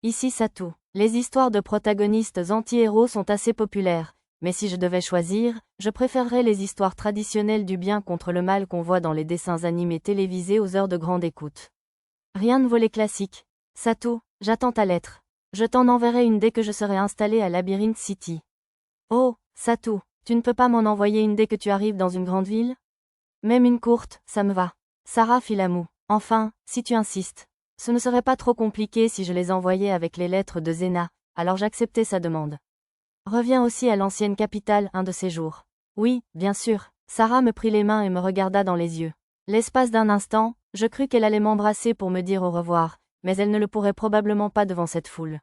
Ici Satou. Les histoires de protagonistes anti-héros sont assez populaires, mais si je devais choisir, je préférerais les histoires traditionnelles du bien contre le mal qu'on voit dans les dessins animés télévisés aux heures de grande écoute. Rien ne vaut les classiques. Satou, j'attends ta lettre. Je t'en enverrai une dès que je serai installé à Labyrinth City. Oh, Satou, tu ne peux pas m'en envoyer une dès que tu arrives dans une grande ville? Même une courte, ça me va. Sarah fit la moue. Enfin, si tu insistes. Ce ne serait pas trop compliqué si je les envoyais avec les lettres de Zena, alors j'acceptais sa demande. Reviens aussi à l'ancienne capitale un de ces jours. Oui, bien sûr. Sarah me prit les mains et me regarda dans les yeux. L'espace d'un instant, je crus qu'elle allait m'embrasser pour me dire au revoir, mais elle ne le pourrait probablement pas devant cette foule.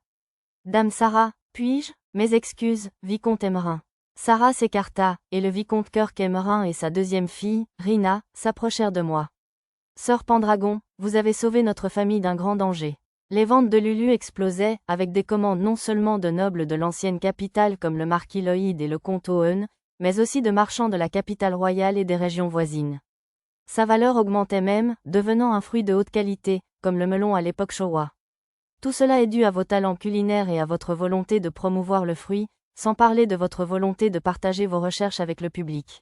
Dame Sarah, puis-je? Mes excuses, Vicomte Emmerin. Sarah s'écarta, et le vicomte Kirk Emmerin et sa deuxième fille, Rina, s'approchèrent de moi. Sœur Pendragon, vous avez sauvé notre famille d'un grand danger. Les ventes de Lulu explosaient, avec des commandes non seulement de nobles de l'ancienne capitale comme le marquis Lloyd et le comte Owen, mais aussi de marchands de la capitale royale et des régions voisines. Sa valeur augmentait même, devenant un fruit de haute qualité, comme le melon à l'époque Showa. Tout cela est dû à vos talents culinaires et à votre volonté de promouvoir le fruit, sans parler de votre volonté de partager vos recherches avec le public.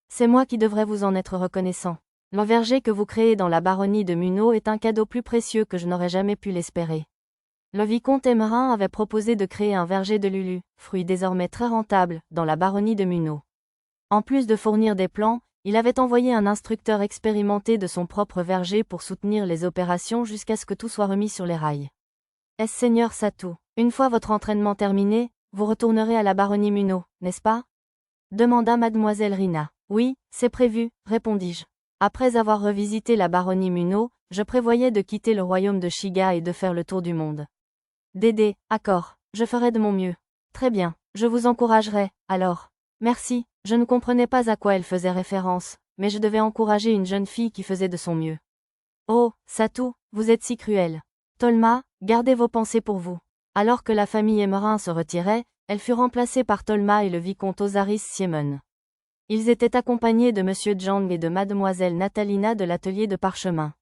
C'est moi qui devrais vous en être reconnaissant. Le verger que vous créez dans la baronnie de Munro est un cadeau plus précieux que je n'aurais jamais pu l'espérer. Le vicomte Emmerin avait proposé de créer un verger de Lulu, fruit désormais très rentable, dans la baronnie de Munro. En plus de fournir des plants, il avait envoyé un instructeur expérimenté de son propre verger pour soutenir les opérations jusqu'à ce que tout soit remis sur les rails. Seigneur Satou, une fois votre entraînement terminé, vous retournerez à la baronnie Munro, n'est-ce pas? Demanda mademoiselle Rina. Oui, c'est prévu, répondis-je. Après avoir revisité la baronnie Munro, je prévoyais de quitter le royaume de Shiga et de faire le tour du monde. Dédé, accord, je ferai de mon mieux. Très bien, je vous encouragerai, alors. Merci, je ne comprenais pas à quoi elle faisait référence, mais je devais encourager une jeune fille qui faisait de son mieux. Oh, Satou, vous êtes si cruel. Tolma, gardez vos pensées pour vous. Alors que la famille Emmerin se retirait, elle fut remplacée par Tolma et le vicomte Osaris Siemon. Ils étaient accompagnés de Monsieur Jang et de Mademoiselle Natalina de l'atelier de parchemin.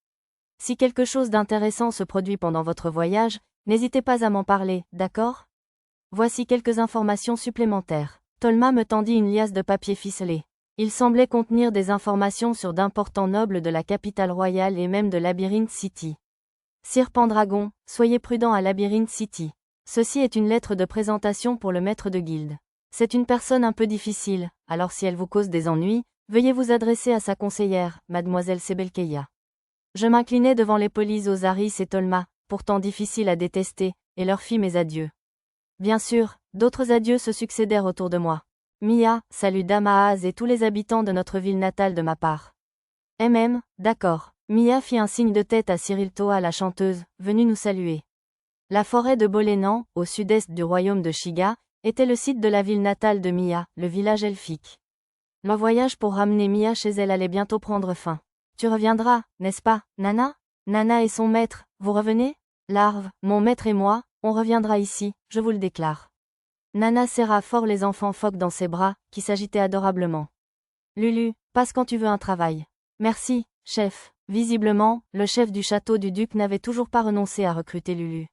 Si quelque chose d'intéressant se produit pendant votre voyage, n'hésitez pas à m'en parler, d'accord? Voici quelques informations supplémentaires. Tolma me tendit une liasse de papier ficelé. Il semblait contenir des informations sur d'importants nobles de la capitale royale et même de Labyrinth City. Sir Pendragon, soyez prudent à Labyrinth City. Ceci est une lettre de présentation pour le maître de guilde. C'est une personne un peu difficile, alors si elle vous cause des ennuis, veuillez vous adresser à sa conseillère, mademoiselle Sebelkeya. Je m'inclinai devant les polis Osaris et Tolma, pourtant difficiles à détester, et leur fis mes adieux. Bien sûr, d'autres adieux se succédèrent autour de moi. Mia, salut Damaaz et tous les habitants de notre ville natale de ma part. D'accord. Mia fit un signe de tête à Cyril Toa la chanteuse, venue nous saluer. La forêt de Bolénan, au sud-est du royaume de Shiga, était le site de la ville natale de Mia, le village elfique. Le voyage pour ramener Mia chez elle allait bientôt prendre fin. Tu reviendras, n'est-ce pas, Nana? Nana et son maître, vous revenez? Larve, mon maître et moi, on reviendra ici, je vous le déclare. Nana serra fort les enfants phoques dans ses bras, qui s'agitaient adorablement. Lulu, passe quand tu veux un travail. Merci, chef. Visiblement, le chef du château du duc n'avait toujours pas renoncé à recruter Lulu.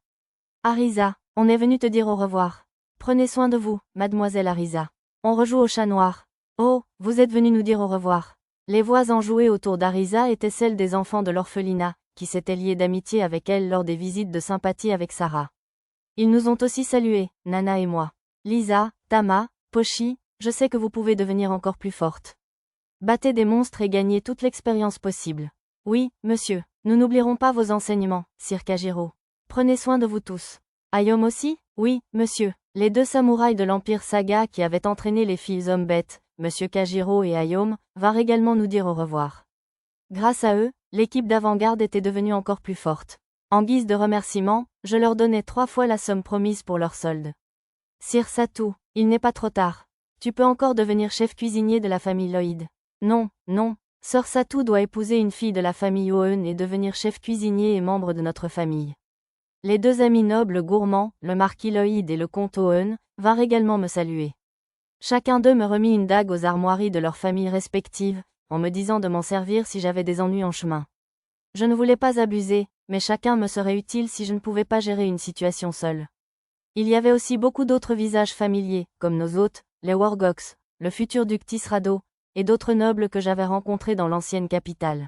Arisa, on est venu te dire au revoir. Prenez soin de vous, mademoiselle Arisa. On rejoue au chat noir. Oh, vous êtes venu nous dire au revoir. Les voix enjouées autour d'Arisa étaient celles des enfants de l'orphelinat, qui s'étaient liés d'amitié avec elle lors des visites de sympathie avec Sarah. Ils nous ont aussi salués, Nana et moi. Lisa, Tama, Pochi, je sais que vous pouvez devenir encore plus forte. Battez des monstres et gagnez toute l'expérience possible. Oui, monsieur, nous n'oublierons pas vos enseignements, Sir Kajiro. Prenez soin de vous tous. Ayom aussi? Oui, monsieur. Les deux samouraïs de l'Empire Saga qui avaient entraîné les filles hommes bêtes, monsieur Kajiro et Ayom, vinrent également nous dire au revoir. Grâce à eux, l'équipe d'avant-garde était devenue encore plus forte. En guise de remerciement, je leur donnai 3 fois la somme promise pour leur solde. Sir Satou, il n'est pas trop tard. Tu peux encore devenir chef cuisinier de la famille Lloyd. Non, non. Sœur Satou doit épouser une fille de la famille Owen et devenir chef cuisinier et membre de notre famille. Les deux amis nobles gourmands, le marquis Lloyd et le comte Owen, vinrent également me saluer. Chacun d'eux me remit une dague aux armoiries de leurs familles respectives, en me disant de m'en servir si j'avais des ennuis en chemin. Je ne voulais pas abuser, mais chacun me serait utile si je ne pouvais pas gérer une situation seule. Il y avait aussi beaucoup d'autres visages familiers, comme nos hôtes, les Wargox, le futur duc Tisrado, et d'autres nobles que j'avais rencontrés dans l'ancienne capitale.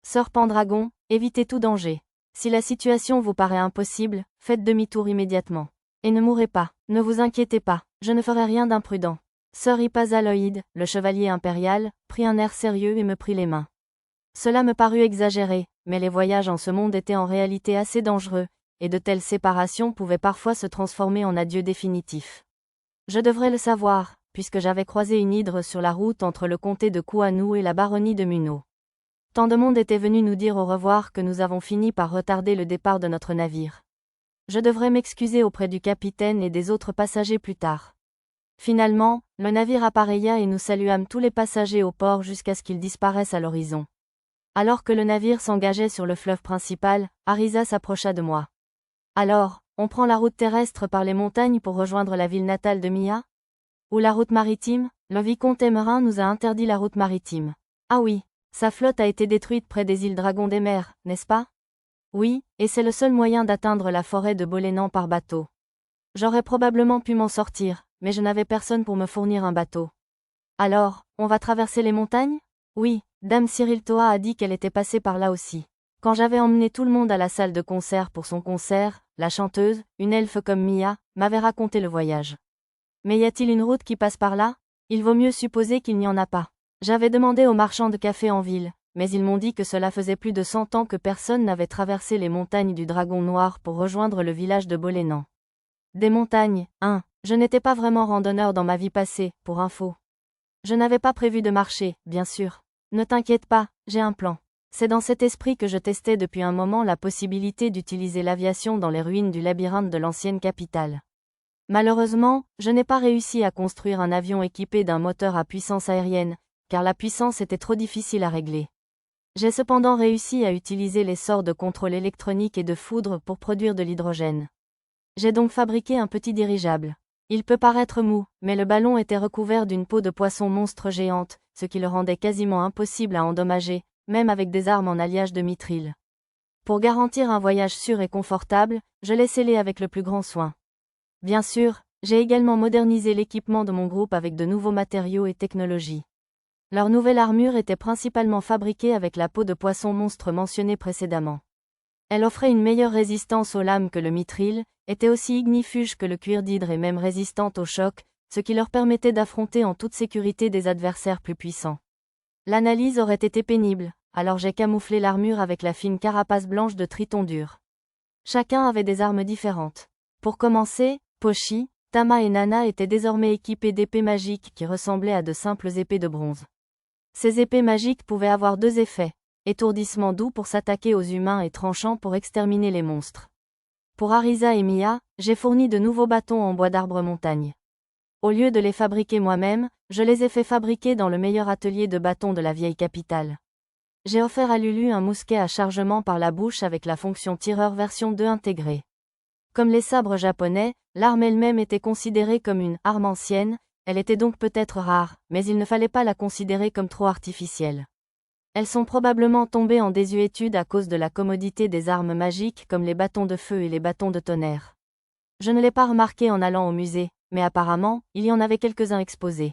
Sœur Pendragon, évitez tout danger. Si la situation vous paraît impossible, faites demi-tour immédiatement. Et ne mourrez pas, ne vous inquiétez pas, je ne ferai rien d'imprudent. Sœur Ipazaloïde, le chevalier impérial, prit un air sérieux et me prit les mains. Cela me parut exagéré, mais les voyages en ce monde étaient en réalité assez dangereux, et de telles séparations pouvaient parfois se transformer en adieu définitif. Je devrais le savoir, puisque j'avais croisé une hydre sur la route entre le comté de Kouanou et la baronnie de Munot. Tant de monde était venu nous dire au revoir que nous avons fini par retarder le départ de notre navire. Je devrais m'excuser auprès du capitaine et des autres passagers plus tard. Finalement, le navire appareilla et nous saluâmes tous les passagers au port jusqu'à ce qu'ils disparaissent à l'horizon. Alors que le navire s'engageait sur le fleuve principal, Arisa s'approcha de moi. Alors, on prend la route terrestre par les montagnes pour rejoindre la ville natale de Mia? Ou la route maritime? Le vicomte Emmerin nous a interdit la route maritime. Ah oui, sa flotte a été détruite près des îles Dragons des Mers, n'est-ce pas? Oui, et c'est le seul moyen d'atteindre la forêt de Bolénan par bateau. J'aurais probablement pu m'en sortir, mais je n'avais personne pour me fournir un bateau. Alors, on va traverser les montagnes? Oui, Dame Cyril Toa a dit qu'elle était passée par là aussi. Quand j'avais emmené tout le monde à la salle de concert pour son concert, la chanteuse, une elfe comme Mia, m'avait raconté le voyage. Mais y a-t-il une route qui passe par là? Il vaut mieux supposer qu'il n'y en a pas. J'avais demandé aux marchands de café en ville, mais ils m'ont dit que cela faisait plus de 100 ans que personne n'avait traversé les montagnes du Dragon Noir pour rejoindre le village de Bolénan. Des montagnes, hein, je n'étais pas vraiment randonneur dans ma vie passée, pour info. Je n'avais pas prévu de marcher, bien sûr. Ne t'inquiète pas, j'ai un plan. C'est dans cet esprit que je testais depuis un moment la possibilité d'utiliser l'aviation dans les ruines du labyrinthe de l'ancienne capitale. Malheureusement, je n'ai pas réussi à construire un avion équipé d'un moteur à puissance aérienne, car la puissance était trop difficile à régler. J'ai cependant réussi à utiliser les sorts de contrôle électronique et de foudre pour produire de l'hydrogène. J'ai donc fabriqué un petit dirigeable. Il peut paraître mou, mais le ballon était recouvert d'une peau de poisson monstre géante, ce qui le rendait quasiment impossible à endommager, même avec des armes en alliage de mithril. Pour garantir un voyage sûr et confortable, je l'ai scellé avec le plus grand soin. Bien sûr, j'ai également modernisé l'équipement de mon groupe avec de nouveaux matériaux et technologies. Leur nouvelle armure était principalement fabriquée avec la peau de poisson monstre mentionnée précédemment. Elle offrait une meilleure résistance aux lames que le mithril, était aussi ignifuge que le cuir d'hydre et même résistante au choc, ce qui leur permettait d'affronter en toute sécurité des adversaires plus puissants. L'analyse aurait été pénible, alors j'ai camouflé l'armure avec la fine carapace blanche de Triton dur. Chacun avait des armes différentes. Pour commencer, Pochi, Tama et Nana étaient désormais équipés d'épées magiques qui ressemblaient à de simples épées de bronze. Ces épées magiques pouvaient avoir deux effets. Étourdissement doux pour s'attaquer aux humains et tranchant pour exterminer les monstres. Pour Arisa et Mia, j'ai fourni de nouveaux bâtons en bois d'arbre montagne. Au lieu de les fabriquer moi-même, je les ai fait fabriquer dans le meilleur atelier de bâtons de la vieille capitale. J'ai offert à Lulu un mousquet à chargement par la bouche avec la fonction tireur version 2 intégrée. Comme les sabres japonais, l'arme elle-même était considérée comme une arme ancienne, elle était donc peut-être rare, mais il ne fallait pas la considérer comme trop artificielle. Elles sont probablement tombées en désuétude à cause de la commodité des armes magiques comme les bâtons de feu et les bâtons de tonnerre. Je ne l'ai pas remarqué en allant au musée, mais apparemment, il y en avait quelques-uns exposés.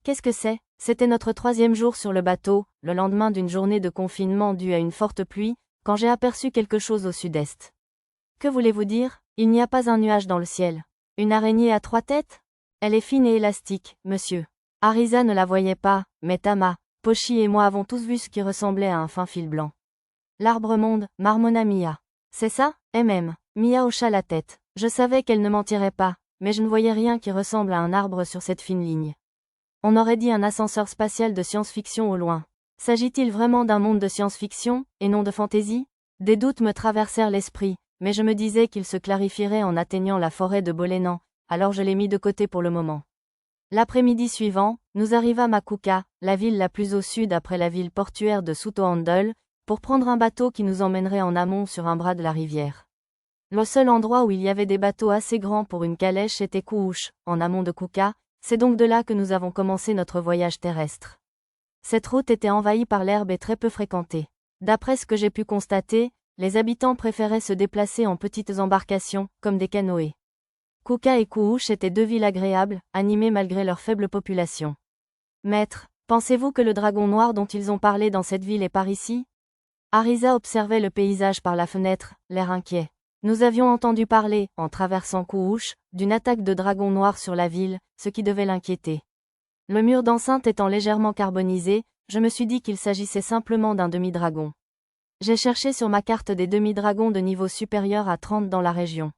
Qu'est-ce que c'est? C'était notre 3e jour sur le bateau, le lendemain d'une journée de confinement due à une forte pluie, quand j'ai aperçu quelque chose au sud-est. Que voulez-vous dire? Il n'y a pas un nuage dans le ciel. Une araignée à 3 têtes? Elle est fine et élastique, monsieur. Arisa ne la voyait pas, mais Tama, Pochi et moi avons tous vu ce qui ressemblait à un fin fil blanc. L'arbre-monde, marmonna Mia. C'est ça? Mia hocha la tête. Je savais qu'elle ne mentirait pas, mais je ne voyais rien qui ressemble à un arbre sur cette fine ligne. On aurait dit un ascenseur spatial de science-fiction au loin. S'agit-il vraiment d'un monde de science-fiction, et non de fantaisie? Des doutes me traversèrent l'esprit, mais je me disais qu'il se clarifierait en atteignant la forêt de Bolénan, alors je l'ai mis de côté pour le moment. L'après-midi suivant, nous arrivâmes à Kuka, la ville la plus au sud après la ville portuaire de Sutohandol, pour prendre un bateau qui nous emmènerait en amont sur un bras de la rivière. Le seul endroit où il y avait des bateaux assez grands pour une calèche était Kuush, en amont de Kuka, c'est donc de là que nous avons commencé notre voyage terrestre. Cette route était envahie par l'herbe et très peu fréquentée. D'après ce que j'ai pu constater, les habitants préféraient se déplacer en petites embarcations, comme des canoës. Kuka et Kuush étaient deux villes agréables, animées malgré leur faible population. Maître, pensez-vous que le dragon noir dont ils ont parlé dans cette ville est par ici? Arisa observait le paysage par la fenêtre, l'air inquiet. Nous avions entendu parler, en traversant Kuush, d'une attaque de dragon noir sur la ville, ce qui devait l'inquiéter. Le mur d'enceinte étant légèrement carbonisé, je me suis dit qu'il s'agissait simplement d'un demi-dragon. J'ai cherché sur ma carte des demi-dragons de niveau supérieur à 30 dans la région.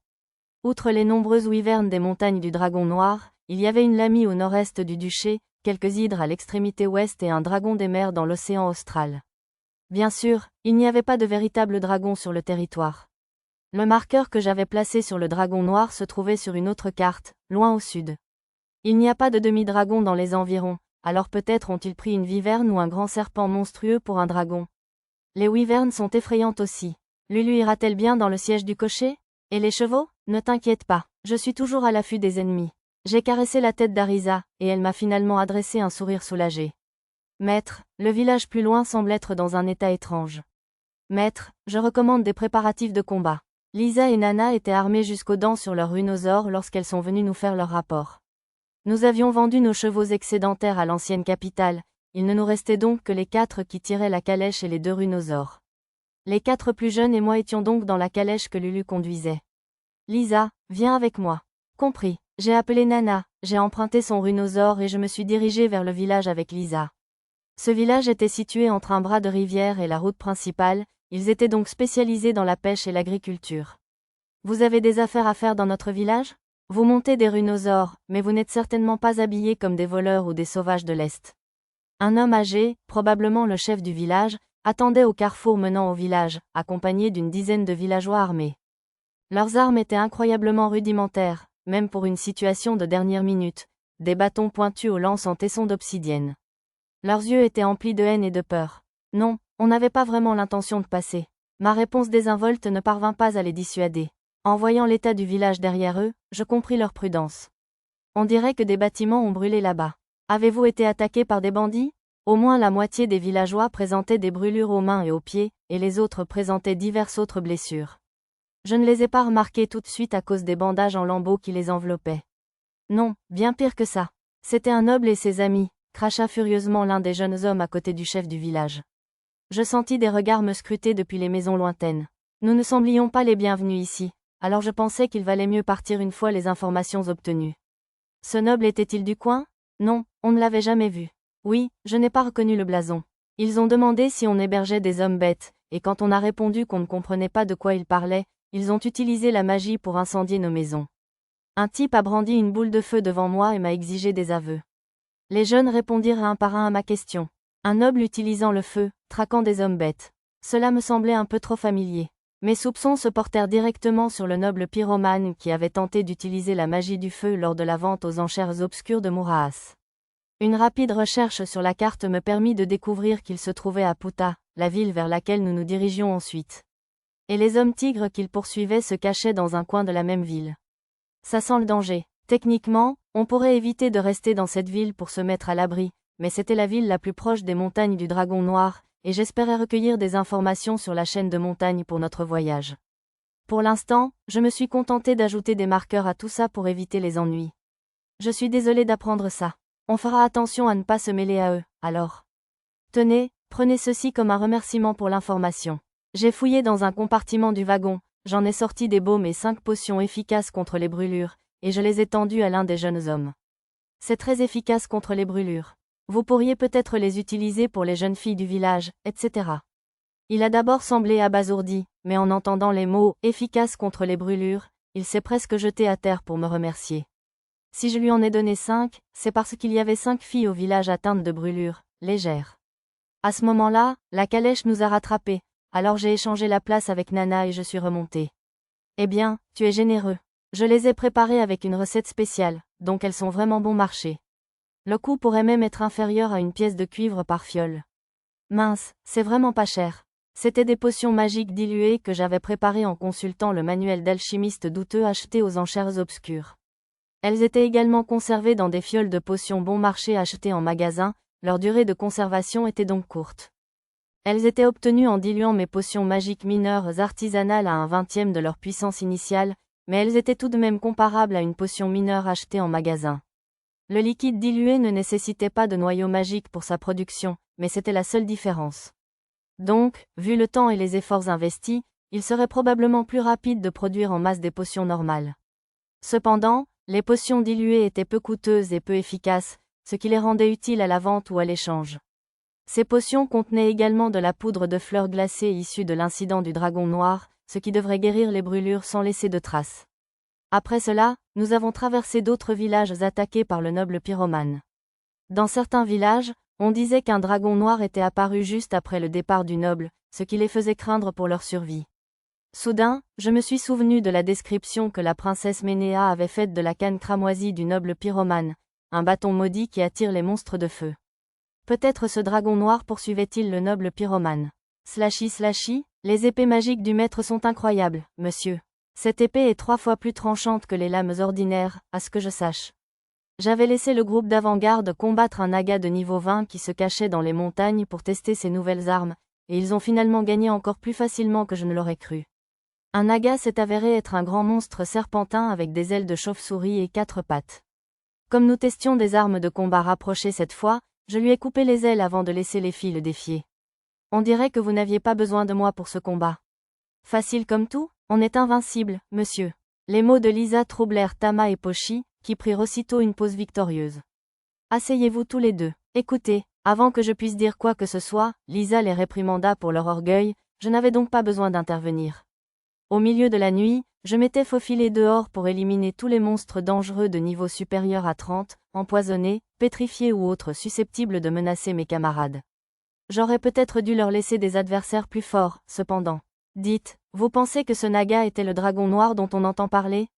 Outre les nombreuses wyvernes des montagnes du dragon noir, il y avait une lamie au nord-est du duché, quelques hydres à l'extrémité ouest et un dragon des mers dans l'océan austral. Bien sûr, il n'y avait pas de véritable dragon sur le territoire. Le marqueur que j'avais placé sur le dragon noir se trouvait sur une autre carte, loin au sud. Il n'y a pas de demi-dragon dans les environs, alors peut-être ont-ils pris une wyverne ou un grand serpent monstrueux pour un dragon. Les wyvernes sont effrayantes aussi. Lulu ira-t-elle bien dans le siège du cocher? Et les chevaux? Ne t'inquiète pas, je suis toujours à l'affût des ennemis. J'ai caressé la tête d'Arisa, et elle m'a finalement adressé un sourire soulagé. Maître, le village plus loin semble être dans un état étrange. Maître, je recommande des préparatifs de combat. Lisa et Nana étaient armées jusqu'aux dents sur leurs rhinosaures lorsqu'elles sont venues nous faire leur rapport. Nous avions vendu nos chevaux excédentaires à l'ancienne capitale, il ne nous restait donc que les 4 qui tiraient la calèche et les 2 rhinosaures. Les 4 plus jeunes et moi étions donc dans la calèche que Lulu conduisait. Lisa, viens avec moi. Compris, j'ai appelé Nana, j'ai emprunté son rhinosaure et je me suis dirigée vers le village avec Lisa. Ce village était situé entre un bras de rivière et la route principale, ils étaient donc spécialisés dans la pêche et l'agriculture. Vous avez des affaires à faire dans notre village? Vous montez des rhinosaures, mais vous n'êtes certainement pas habillés comme des voleurs ou des sauvages de l'Est. Un homme âgé, probablement le chef du village, attendait au carrefour menant au village, accompagné d'une dizaine de villageois armés. Leurs armes étaient incroyablement rudimentaires, même pour une situation de dernière minute, des bâtons pointus aux lances en tesson d'obsidienne. Leurs yeux étaient emplis de haine et de peur. Non, on n'avait pas vraiment l'intention de passer. Ma réponse désinvolte ne parvint pas à les dissuader. En voyant l'état du village derrière eux, je compris leur prudence. On dirait que des bâtiments ont brûlé là-bas. Avez-vous été attaqué par des bandits? Au moins la moitié des villageois présentaient des brûlures aux mains et aux pieds, et les autres présentaient diverses autres blessures. Je ne les ai pas remarqués tout de suite à cause des bandages en lambeaux qui les enveloppaient. Non, bien pire que ça. C'était un noble et ses amis, cracha furieusement l'un des jeunes hommes à côté du chef du village. Je sentis des regards me scruter depuis les maisons lointaines. Nous ne semblions pas les bienvenus ici, alors je pensais qu'il valait mieux partir une fois les informations obtenues. Ce noble était-il du coin? Non, on ne l'avait jamais vu. Oui, je n'ai pas reconnu le blason. Ils ont demandé si on hébergeait des hommes bêtes, et quand on a répondu qu'on ne comprenait pas de quoi ils parlaient, ils ont utilisé la magie pour incendier nos maisons. Un type a brandi une boule de feu devant moi et m'a exigé des aveux. Les jeunes répondirent un par un à ma question. Un noble utilisant le feu, traquant des hommes bêtes. Cela me semblait un peu trop familier. Mes soupçons se portèrent directement sur le noble pyromane qui avait tenté d'utiliser la magie du feu lors de la vente aux enchères obscures de Muraas. Une rapide recherche sur la carte me permit de découvrir qu'il se trouvait à Puta, la ville vers laquelle nous nous dirigions ensuite. Et les hommes tigres qu'il poursuivait se cachaient dans un coin de la même ville. Ça sent le danger. Techniquement, on pourrait éviter de rester dans cette ville pour se mettre à l'abri, mais c'était la ville la plus proche des montagnes du Dragon Noir, et j'espérais recueillir des informations sur la chaîne de montagnes pour notre voyage. Pour l'instant, je me suis contenté d'ajouter des marqueurs à tout ça pour éviter les ennuis. Je suis désolé d'apprendre ça. On fera attention à ne pas se mêler à eux, alors. Tenez, prenez ceci comme un remerciement pour l'information. J'ai fouillé dans un compartiment du wagon, j'en ai sorti des baumes et 5 potions efficaces contre les brûlures, et je les ai tendues à l'un des jeunes hommes. C'est très efficace contre les brûlures. Vous pourriez peut-être les utiliser pour les jeunes filles du village, etc. Il a d'abord semblé abasourdi, mais en entendant les mots « efficace contre les brûlures », il s'est presque jeté à terre pour me remercier. Si je lui en ai donné 5, c'est parce qu'il y avait 5 filles au village atteintes de brûlures, légères. À ce moment-là, la calèche nous a rattrapés, alors j'ai échangé la place avec Nana et je suis remontée. Eh bien, tu es généreux. Je les ai préparées avec une recette spéciale, donc elles sont vraiment bon marché. Le coût pourrait même être inférieur à une pièce de cuivre par fiole. Mince, c'est vraiment pas cher. C'était des potions magiques diluées que j'avais préparées en consultant le manuel d'alchimiste douteux acheté aux enchères obscures. Elles étaient également conservées dans des fioles de potions bon marché achetées en magasin, leur durée de conservation était donc courte. Elles étaient obtenues en diluant mes potions magiques mineures artisanales à un 20e de leur puissance initiale, mais elles étaient tout de même comparables à une potion mineure achetée en magasin. Le liquide dilué ne nécessitait pas de noyau magique pour sa production, mais c'était la seule différence. Donc, vu le temps et les efforts investis, il serait probablement plus rapide de produire en masse des potions normales. Cependant, les potions diluées étaient peu coûteuses et peu efficaces, ce qui les rendait utiles à la vente ou à l'échange. Ces potions contenaient également de la poudre de fleurs glacées issue de l'incident du dragon noir, ce qui devrait guérir les brûlures sans laisser de traces. Après cela, nous avons traversé d'autres villages attaqués par le noble pyromane. Dans certains villages, on disait qu'un dragon noir était apparu juste après le départ du noble, ce qui les faisait craindre pour leur survie. Soudain, je me suis souvenu de la description que la princesse Ménéa avait faite de la canne cramoisie du noble pyromane, un bâton maudit qui attire les monstres de feu. Peut-être ce dragon noir poursuivait-il le noble pyromane. Slashy, les épées magiques du maître sont incroyables, monsieur. Cette épée est 3 fois plus tranchante que les lames ordinaires, à ce que je sache. J'avais laissé le groupe d'avant-garde combattre un naga de niveau 20 qui se cachait dans les montagnes pour tester ses nouvelles armes, et ils ont finalement gagné encore plus facilement que je ne l'aurais cru. Un naga s'est avéré être un grand monstre serpentin avec des ailes de chauve-souris et 4 pattes. Comme nous testions des armes de combat rapprochées cette fois, je lui ai coupé les ailes avant de laisser les filles le défier. On dirait que vous n'aviez pas besoin de moi pour ce combat. Facile comme tout, on est invincible, monsieur. Les mots de Lisa troublèrent Tama et Pochi, qui prirent aussitôt une pause victorieuse. Asseyez-vous tous les deux. Écoutez, avant que je puisse dire quoi que ce soit, Lisa les réprimanda pour leur orgueil, je n'avais donc pas besoin d'intervenir. Au milieu de la nuit, je m'étais faufilé dehors pour éliminer tous les monstres dangereux de niveau supérieur à 30, empoisonnés, pétrifiés ou autres susceptibles de menacer mes camarades. J'aurais peut-être dû leur laisser des adversaires plus forts, cependant. Dites, vous pensez que ce naga était le dragon noir dont on entend parler?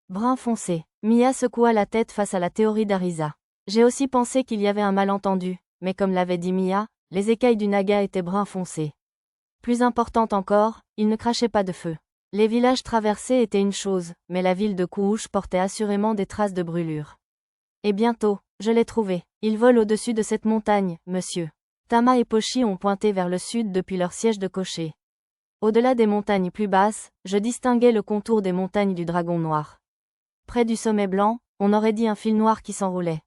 Brun foncé. Mia secoua la tête face à la théorie d'Arisa. J'ai aussi pensé qu'il y avait un malentendu, mais comme l'avait dit Mia, les écailles du naga étaient brun foncé. Plus importante encore, il ne crachait pas de feu. Les villages traversés étaient une chose, mais la ville de Kououche portait assurément des traces de brûlure. Et bientôt, je l'ai trouvé. Il vole au-dessus de cette montagne, monsieur. Tama et Pochi ont pointé vers le sud depuis leur siège de cocher. Au-delà des montagnes plus basses, je distinguais le contour des montagnes du dragon noir. Près du sommet blanc, on aurait dit un fil noir qui s'enroulait.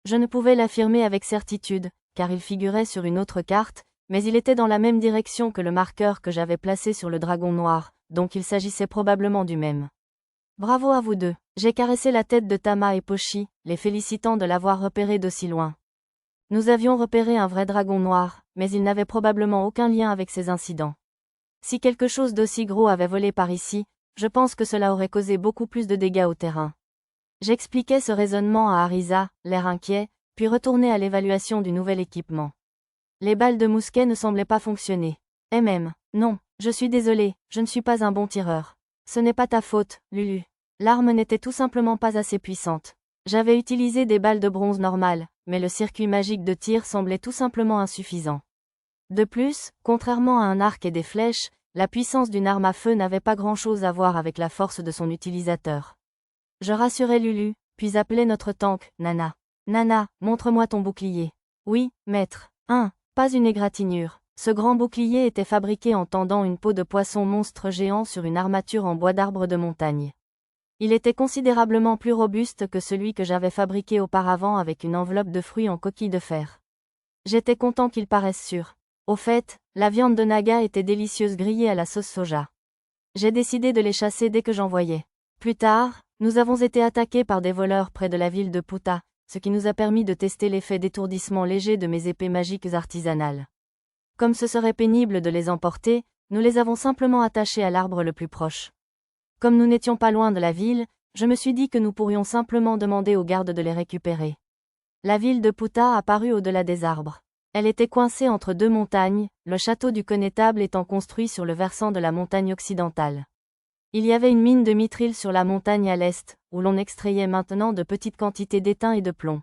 Je ne pouvais l'affirmer avec certitude, car il figurait sur une autre carte, mais il était dans la même direction que le marqueur que j'avais placé sur le dragon noir, donc il s'agissait probablement du même. Bravo à vous deux. J'ai caressé la tête de Tama et Pochi, les félicitant de l'avoir repéré d'aussi loin. Nous avions repéré un vrai dragon noir, mais il n'avait probablement aucun lien avec ces incidents. Si quelque chose d'aussi gros avait volé par ici, je pense que cela aurait causé beaucoup plus de dégâts au terrain. J'expliquais ce raisonnement à Arisa, l'air inquiet, puis retournai à l'évaluation du nouvel équipement. Les balles de mousquet ne semblaient pas fonctionner. Non, je suis désolé, je ne suis pas un bon tireur. Ce n'est pas ta faute, Lulu. L'arme n'était tout simplement pas assez puissante. J'avais utilisé des balles de bronze normales, mais le circuit magique de tir semblait tout simplement insuffisant. De plus, contrairement à un arc et des flèches, la puissance d'une arme à feu n'avait pas grand-chose à voir avec la force de son utilisateur. Je rassurai Lulu, puis appelai notre tank, Nana. Nana, montre-moi ton bouclier. Oui, maître. Pas une égratignure. Ce grand bouclier était fabriqué en tendant une peau de poisson monstre géant sur une armature en bois d'arbre de montagne. Il était considérablement plus robuste que celui que j'avais fabriqué auparavant avec une enveloppe de fruits en coquille de fer. J'étais content qu'il paraisse sûr. Au fait, la viande de naga était délicieuse grillée à la sauce soja. J'ai décidé de les chasser dès que j'en voyais. Plus tard, nous avons été attaqués par des voleurs près de la ville de Puta, ce qui nous a permis de tester l'effet d'étourdissement léger de mes épées magiques artisanales. Comme ce serait pénible de les emporter, nous les avons simplement attachés à l'arbre le plus proche. Comme nous n'étions pas loin de la ville, je me suis dit que nous pourrions simplement demander aux gardes de les récupérer. La ville de Puta apparut au-delà des arbres. Elle était coincée entre deux montagnes, le château du connétable étant construit sur le versant de la montagne occidentale. Il y avait une mine de mithril sur la montagne à l'est, où l'on extrayait maintenant de petites quantités d'étain et de plomb.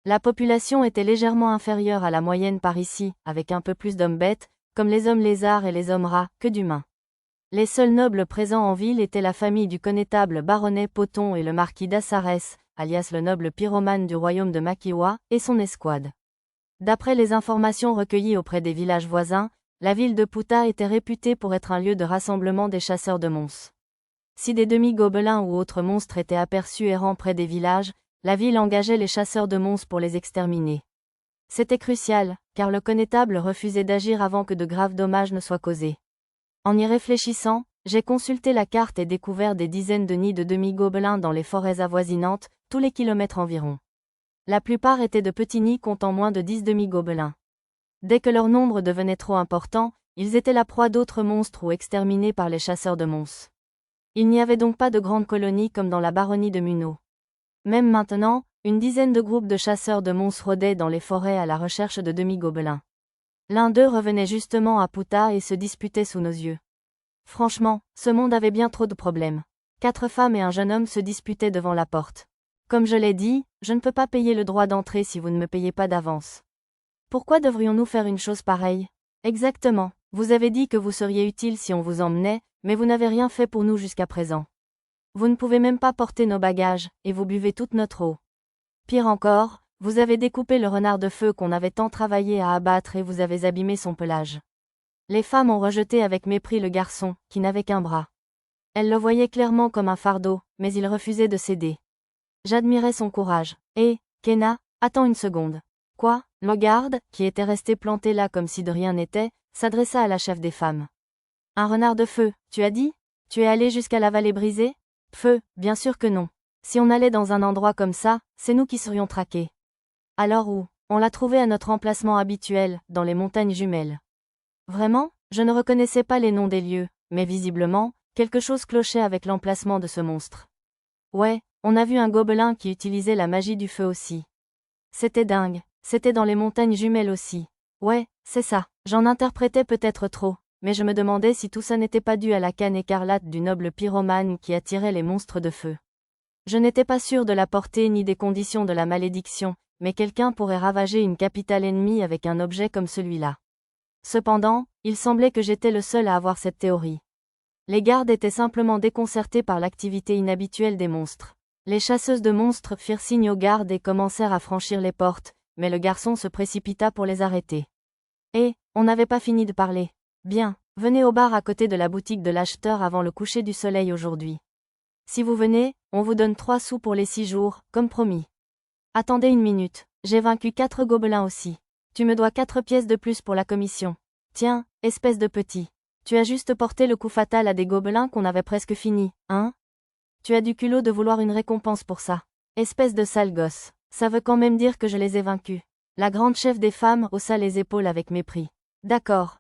La population était légèrement inférieure à la moyenne par ici, avec un peu plus d'hommes-bêtes, comme les hommes lézards et les hommes rats, que d'humains. Les seuls nobles présents en ville étaient la famille du connétable baronnet Poton et le marquis d'Assarès, alias le noble pyromane du royaume de Makiwa, et son escouade. D'après les informations recueillies auprès des villages voisins, la ville de Puta était réputée pour être un lieu de rassemblement des chasseurs de monstres. Si des demi-gobelins ou autres monstres étaient aperçus errant près des villages, la ville engageait les chasseurs de monstres pour les exterminer. C'était crucial, car le connétable refusait d'agir avant que de graves dommages ne soient causés. En y réfléchissant, j'ai consulté la carte et découvert des dizaines de nids de demi-gobelins dans les forêts avoisinantes, tous les kilomètres environ. La plupart étaient de petits nids comptant moins de 10 demi-gobelins. Dès que leur nombre devenait trop important, ils étaient la proie d'autres monstres ou exterminés par les chasseurs de monstres. Il n'y avait donc pas de grandes colonies comme dans la baronnie de Munno. Même maintenant, une dizaine de groupes de chasseurs de monstres rôdaient dans les forêts à la recherche de demi-gobelins. L'un d'eux revenait justement à Puta et se disputait sous nos yeux. Franchement, ce monde avait bien trop de problèmes. 4 femmes et un jeune homme se disputaient devant la porte. Comme je l'ai dit, je ne peux pas payer le droit d'entrée si vous ne me payez pas d'avance. Pourquoi devrions-nous faire une chose pareille? Exactement, vous avez dit que vous seriez utile si on vous emmenait, mais vous n'avez rien fait pour nous jusqu'à présent. Vous ne pouvez même pas porter nos bagages, et vous buvez toute notre eau. Pire encore, vous avez découpé le renard de feu qu'on avait tant travaillé à abattre et vous avez abîmé son pelage. Les femmes ont rejeté avec mépris le garçon, qui n'avait qu'un bras. Elles le voyaient clairement comme un fardeau, mais il refusait de céder. J'admirais son courage. Et, Kenna, attends une seconde. Quoi? Logarde, qui était resté planté là comme si de rien n'était, s'adressa à la chef des femmes. Un renard de feu, tu as dit? Tu es allé jusqu'à la vallée brisée? Feu, bien sûr que non. Si on allait dans un endroit comme ça, c'est nous qui serions traqués. Alors où? On l'a trouvé à notre emplacement habituel, dans les montagnes jumelles. Vraiment? Je ne reconnaissais pas les noms des lieux, mais visiblement, quelque chose clochait avec l'emplacement de ce monstre. Ouais, on a vu un gobelin qui utilisait la magie du feu aussi. C'était dingue, c'était dans les montagnes jumelles aussi. Ouais, c'est ça, j'en interprétais peut-être trop, mais je me demandais si tout ça n'était pas dû à la canne écarlate du noble pyromane qui attirait les monstres de feu. Je n'étais pas sûr de la portée ni des conditions de la malédiction, mais quelqu'un pourrait ravager une capitale ennemie avec un objet comme celui-là. Cependant, il semblait que j'étais le seul à avoir cette théorie. Les gardes étaient simplement déconcertés par l'activité inhabituelle des monstres. Les chasseuses de monstres firent signe aux gardes et commencèrent à franchir les portes, mais le garçon se précipita pour les arrêter. Et, on n'avait pas fini de parler. Bien, venez au bar à côté de la boutique de l'acheteur avant le coucher du soleil aujourd'hui. Si vous venez, on vous donne 3 sous pour les 6 jours, comme promis. Attendez une minute, j'ai vaincu 4 gobelins aussi. Tu me dois 4 pièces de plus pour la commission. Tiens, espèce de petit. Tu as juste porté le coup fatal à des gobelins qu'on avait presque fini, hein? Tu as du culot de vouloir une récompense pour ça. Espèce de sale gosse. Ça veut quand même dire que je les ai vaincus. La grande chef des femmes haussa les épaules avec mépris. D'accord,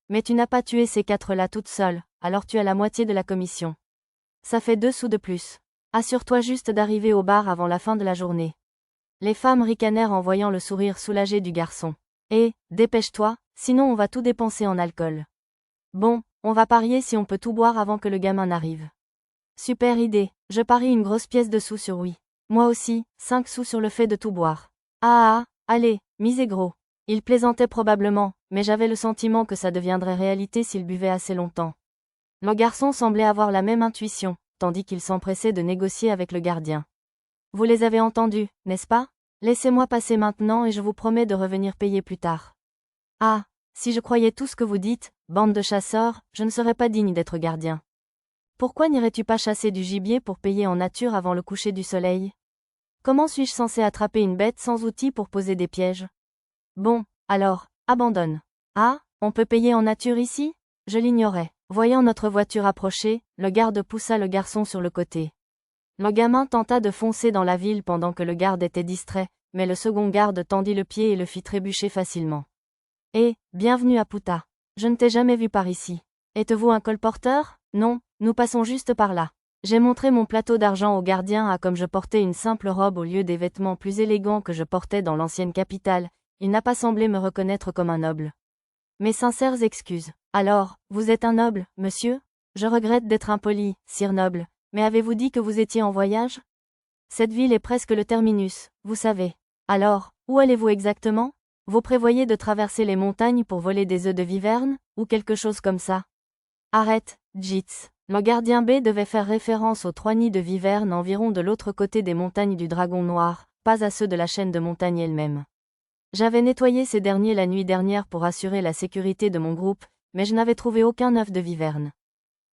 mais tu n'as pas tué ces 4-là toute seule, alors tu as la moitié de la commission. Ça fait 2 sous de plus. Assure-toi juste d'arriver au bar avant la fin de la journée. Les femmes ricanèrent en voyant le sourire soulagé du garçon. Et, dépêche-toi, sinon on va tout dépenser en alcool. Bon, on va parier si on peut tout boire avant que le gamin n'arrive. Super idée, je parie une grosse pièce de sous sur oui. Moi aussi, 5 sous sur le fait de tout boire. Allez, misez gros. Il plaisantait probablement, mais j'avais le sentiment que ça deviendrait réalité s'il buvait assez longtemps. Le garçon semblait avoir la même intuition, tandis qu'il s'empressait de négocier avec le gardien. Vous les avez entendus, n'est-ce pas? Laissez-moi passer maintenant et je vous promets de revenir payer plus tard. Ah, si je croyais tout ce que vous dites, bande de chasseurs, je ne serais pas digne d'être gardien. Pourquoi n'irais-tu pas chasser du gibier pour payer en nature avant le coucher du soleil? Comment suis-je censé attraper une bête sans outils pour poser des pièges? Bon, alors, abandonne. Ah, on peut payer en nature ici? Je l'ignorais. Voyant notre voiture approcher, le garde poussa le garçon sur le côté. Le gamin tenta de foncer dans la ville pendant que le garde était distrait, mais le second garde tendit le pied et le fit trébucher facilement. Bienvenue à Puta. Je ne t'ai jamais vu par ici. Êtes-vous un colporteur? Non, nous passons juste par là. J'ai montré mon plateau d'argent au gardien comme je portais une simple robe au lieu des vêtements plus élégants que je portais dans l'ancienne capitale, il n'a pas semblé me reconnaître comme un noble. Mes sincères excuses. Alors, vous êtes un noble, monsieur? Je regrette d'être impoli, sire noble, mais avez-vous dit que vous étiez en voyage? Cette ville est presque le terminus, vous savez. Alors, où allez-vous exactement? Vous prévoyez de traverser les montagnes pour voler des œufs de viverne, ou quelque chose comme ça? Arrête, Jits. Le gardien B devait faire référence aux 3 nids de viverne environ de l'autre côté des montagnes du Dragon Noir, pas à ceux de la chaîne de montagnes elle-même. J'avais nettoyé ces derniers la nuit dernière pour assurer la sécurité de mon groupe, mais je n'avais trouvé aucun œuf de viverne.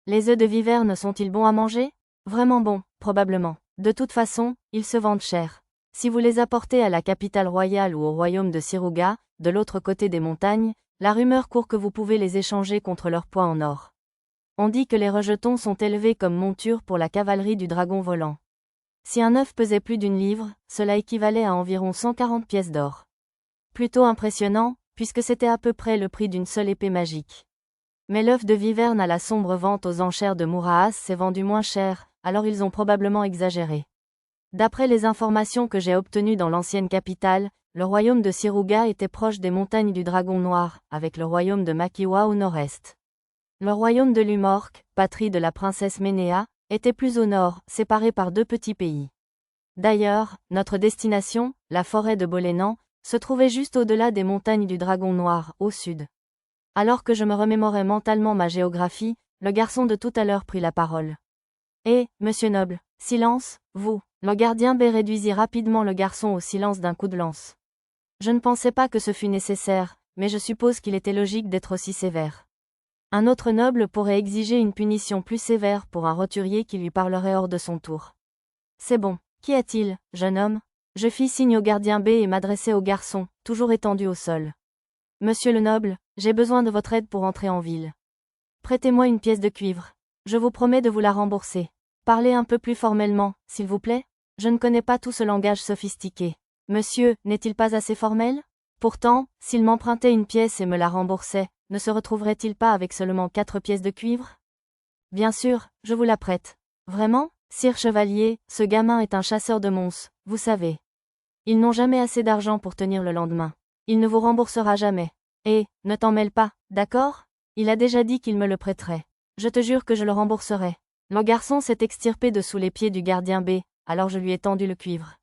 Les œufs de viverne sont-ils bons à manger? Vraiment bons, probablement. De toute façon, ils se vendent cher. Si vous les apportez à la capitale royale ou au royaume de Siruga, de l'autre côté des montagnes, la rumeur court que vous pouvez les échanger contre leur poids en or. On dit que les rejetons sont élevés comme monture pour la cavalerie du dragon volant. Si un œuf pesait plus d'une livre, cela équivalait à environ 140 pièces d'or. Plutôt impressionnant, puisque c'était à peu près le prix d'une seule épée magique. Mais l'œuf de viverne à la sombre vente aux enchères de Muraas s'est vendu moins cher, alors ils ont probablement exagéré. D'après les informations que j'ai obtenues dans l'ancienne capitale, le royaume de Siruga était proche des montagnes du Dragon Noir, avec le royaume de Makiwa au nord-est. Le royaume de Lumork, patrie de la princesse Ménéa, était plus au nord, séparé par 2 petits pays. D'ailleurs, notre destination, la forêt de Bolénan, se trouvait juste au-delà des montagnes du Dragon Noir, au sud. Alors que je me remémorais mentalement ma géographie, le garçon de tout à l'heure prit la parole. « Eh, monsieur Noble, silence, vous !» Le gardien B réduisit rapidement le garçon au silence d'un coup de lance. Je ne pensais pas que ce fût nécessaire, mais je suppose qu'il était logique d'être aussi sévère. Un autre noble pourrait exiger une punition plus sévère pour un roturier qui lui parlerait hors de son tour. C'est bon, qu'y a-t-il, jeune homme? Je fis signe au gardien B et m'adressai au garçon, toujours étendu au sol. Monsieur le noble, j'ai besoin de votre aide pour entrer en ville. Prêtez-moi une pièce de cuivre. Je vous promets de vous la rembourser. Parlez un peu plus formellement, s'il vous plaît. Je ne connais pas tout ce langage sophistiqué. Monsieur, n'est-il pas assez formel? Pourtant, s'il m'empruntait une pièce et me la remboursait, ne se retrouverait-il pas avec seulement 4 pièces de cuivre? Bien sûr, je vous la prête. Vraiment? Sire Chevalier, ce gamin est un chasseur de monstres, vous savez. Ils n'ont jamais assez d'argent pour tenir le lendemain. Il ne vous remboursera jamais. Et, ne t'en mêle pas, d'accord? Il a déjà dit qu'il me le prêterait. Je te jure que je le rembourserai. Le garçon s'est extirpé de sous les pieds du gardien B, alors je lui ai tendu le cuivre.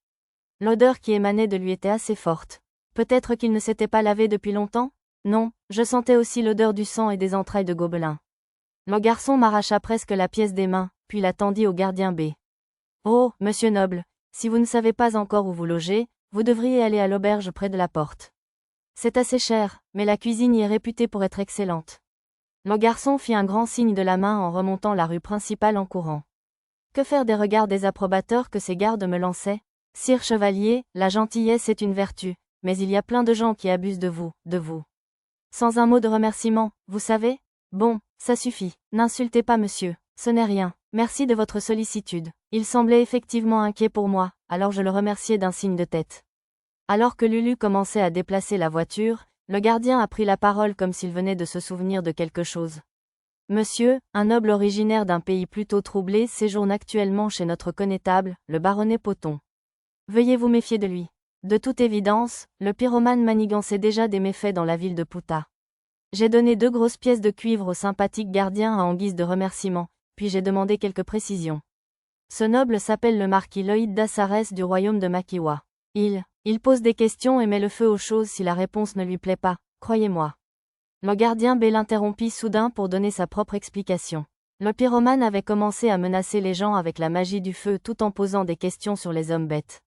L'odeur qui émanait de lui était assez forte. Peut-être qu'il ne s'était pas lavé depuis longtemps? Non, je sentais aussi l'odeur du sang et des entrailles de gobelin. Le garçon m'arracha presque la pièce des mains, puis la tendit au gardien B. Oh, monsieur Noble, si vous ne savez pas encore où vous logez, vous devriez aller à l'auberge près de la porte. C'est assez cher, mais la cuisine y est réputée pour être excellente. Le garçon fit un grand signe de la main en remontant la rue principale en courant. Que faire des regards désapprobateurs que ces gardes me lançaient? Sire Chevalier, la gentillesse est une vertu, mais il y a plein de gens qui abusent de vous. Sans un mot de remerciement, vous savez? Bon, ça suffit, n'insultez pas monsieur, ce n'est rien, merci de votre sollicitude. Il semblait effectivement inquiet pour moi, alors je le remerciai d'un signe de tête. Alors que Lulu commençait à déplacer la voiture, le gardien a pris la parole comme s'il venait de se souvenir de quelque chose. Monsieur, un noble originaire d'un pays plutôt troublé séjourne actuellement chez notre connétable, le baronnet Poton. Veuillez vous méfier de lui. De toute évidence, le pyromane manigançait déjà des méfaits dans la ville de Puta. J'ai donné 2 grosses pièces de cuivre au sympathique gardien en guise de remerciement, puis j'ai demandé quelques précisions. Ce noble s'appelle le marquis Loïd d'Assares du royaume de Makiwa. Il pose des questions et met le feu aux choses si la réponse ne lui plaît pas, croyez-moi. Le gardien B l'interrompit soudain pour donner sa propre explication. Le pyromane avait commencé à menacer les gens avec la magie du feu tout en posant des questions sur les hommes bêtes.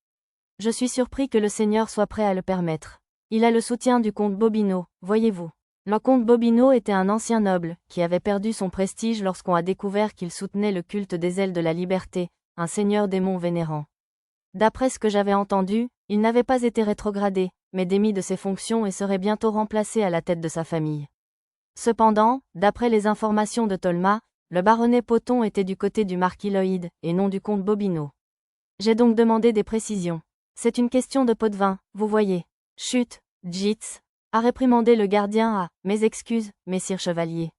Je suis surpris que le seigneur soit prêt à le permettre. Il a le soutien du comte Bobino, voyez-vous. Le comte Bobino était un ancien noble, qui avait perdu son prestige lorsqu'on a découvert qu'il soutenait le culte des ailes de la liberté, un seigneur démon vénérant. D'après ce que j'avais entendu, il n'avait pas été rétrogradé, mais démis de ses fonctions et serait bientôt remplacé à la tête de sa famille. Cependant, d'après les informations de Tolma, le baronnet Poton était du côté du marquis Loïd, et non du comte Bobino. J'ai donc demandé des précisions. C'est une question de pot de vin, vous voyez. Chut, Jits, a réprimandé le gardien à « Mes excuses, messire chevalier.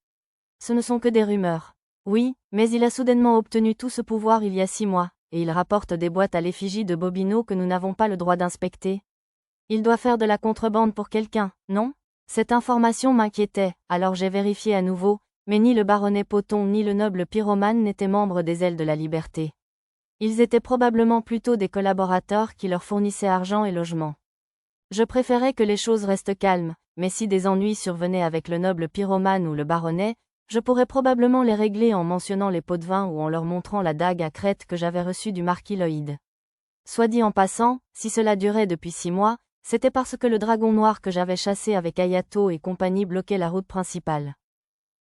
Ce ne sont que des rumeurs. Oui, mais il a soudainement obtenu tout ce pouvoir il y a 6 mois, et il rapporte des boîtes à l'effigie de Bobino que nous n'avons pas le droit d'inspecter. Il doit faire de la contrebande pour quelqu'un, non? Cette information m'inquiétait, alors j'ai vérifié à nouveau, mais ni le baronnet Poton ni le noble pyromane n'étaient membres des ailes de la liberté. Ils étaient probablement plutôt des collaborateurs qui leur fournissaient argent et logement. Je préférais que les choses restent calmes, mais si des ennuis survenaient avec le noble pyromane ou le baronnet, je pourrais probablement les régler en mentionnant les pots de vin ou en leur montrant la dague à crête que j'avais reçue du marquis Loïd. Soit dit en passant, si cela durait depuis 6 mois, C'était parce que le dragon noir que j'avais chassé avec Ayato et compagnie bloquait la route principale.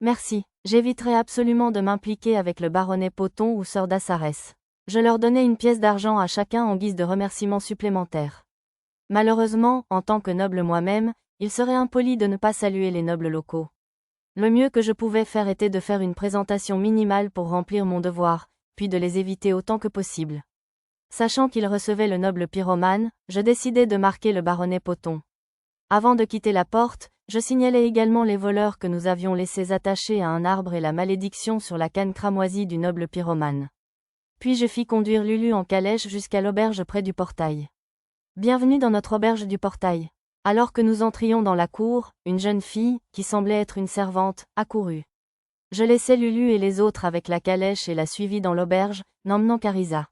Merci, j'éviterai absolument de m'impliquer avec le baronnet Poton ou sœur d'Assarès. Je leur donnais une pièce d'argent à chacun en guise de remerciement supplémentaire. Malheureusement, en tant que noble moi-même, il serait impoli de ne pas saluer les nobles locaux. Le mieux que je pouvais faire était de faire une présentation minimale pour remplir mon devoir, puis de les éviter autant que possible. Sachant qu'ils recevaient le noble pyromane, je décidai de marquer le baronnet Poton. Avant de quitter la porte, je signalai également les voleurs que nous avions laissés attachés à un arbre et la malédiction sur la canne cramoisie du noble pyromane. Puis je fis conduire Lulu en calèche jusqu'à l'auberge près du portail. Bienvenue dans notre auberge du portail. Alors que nous entrions dans la cour, une jeune fille, qui semblait être une servante, accourut. Je laissai Lulu et les autres avec la calèche et la suivis dans l'auberge, n'emmenant qu'Arisa.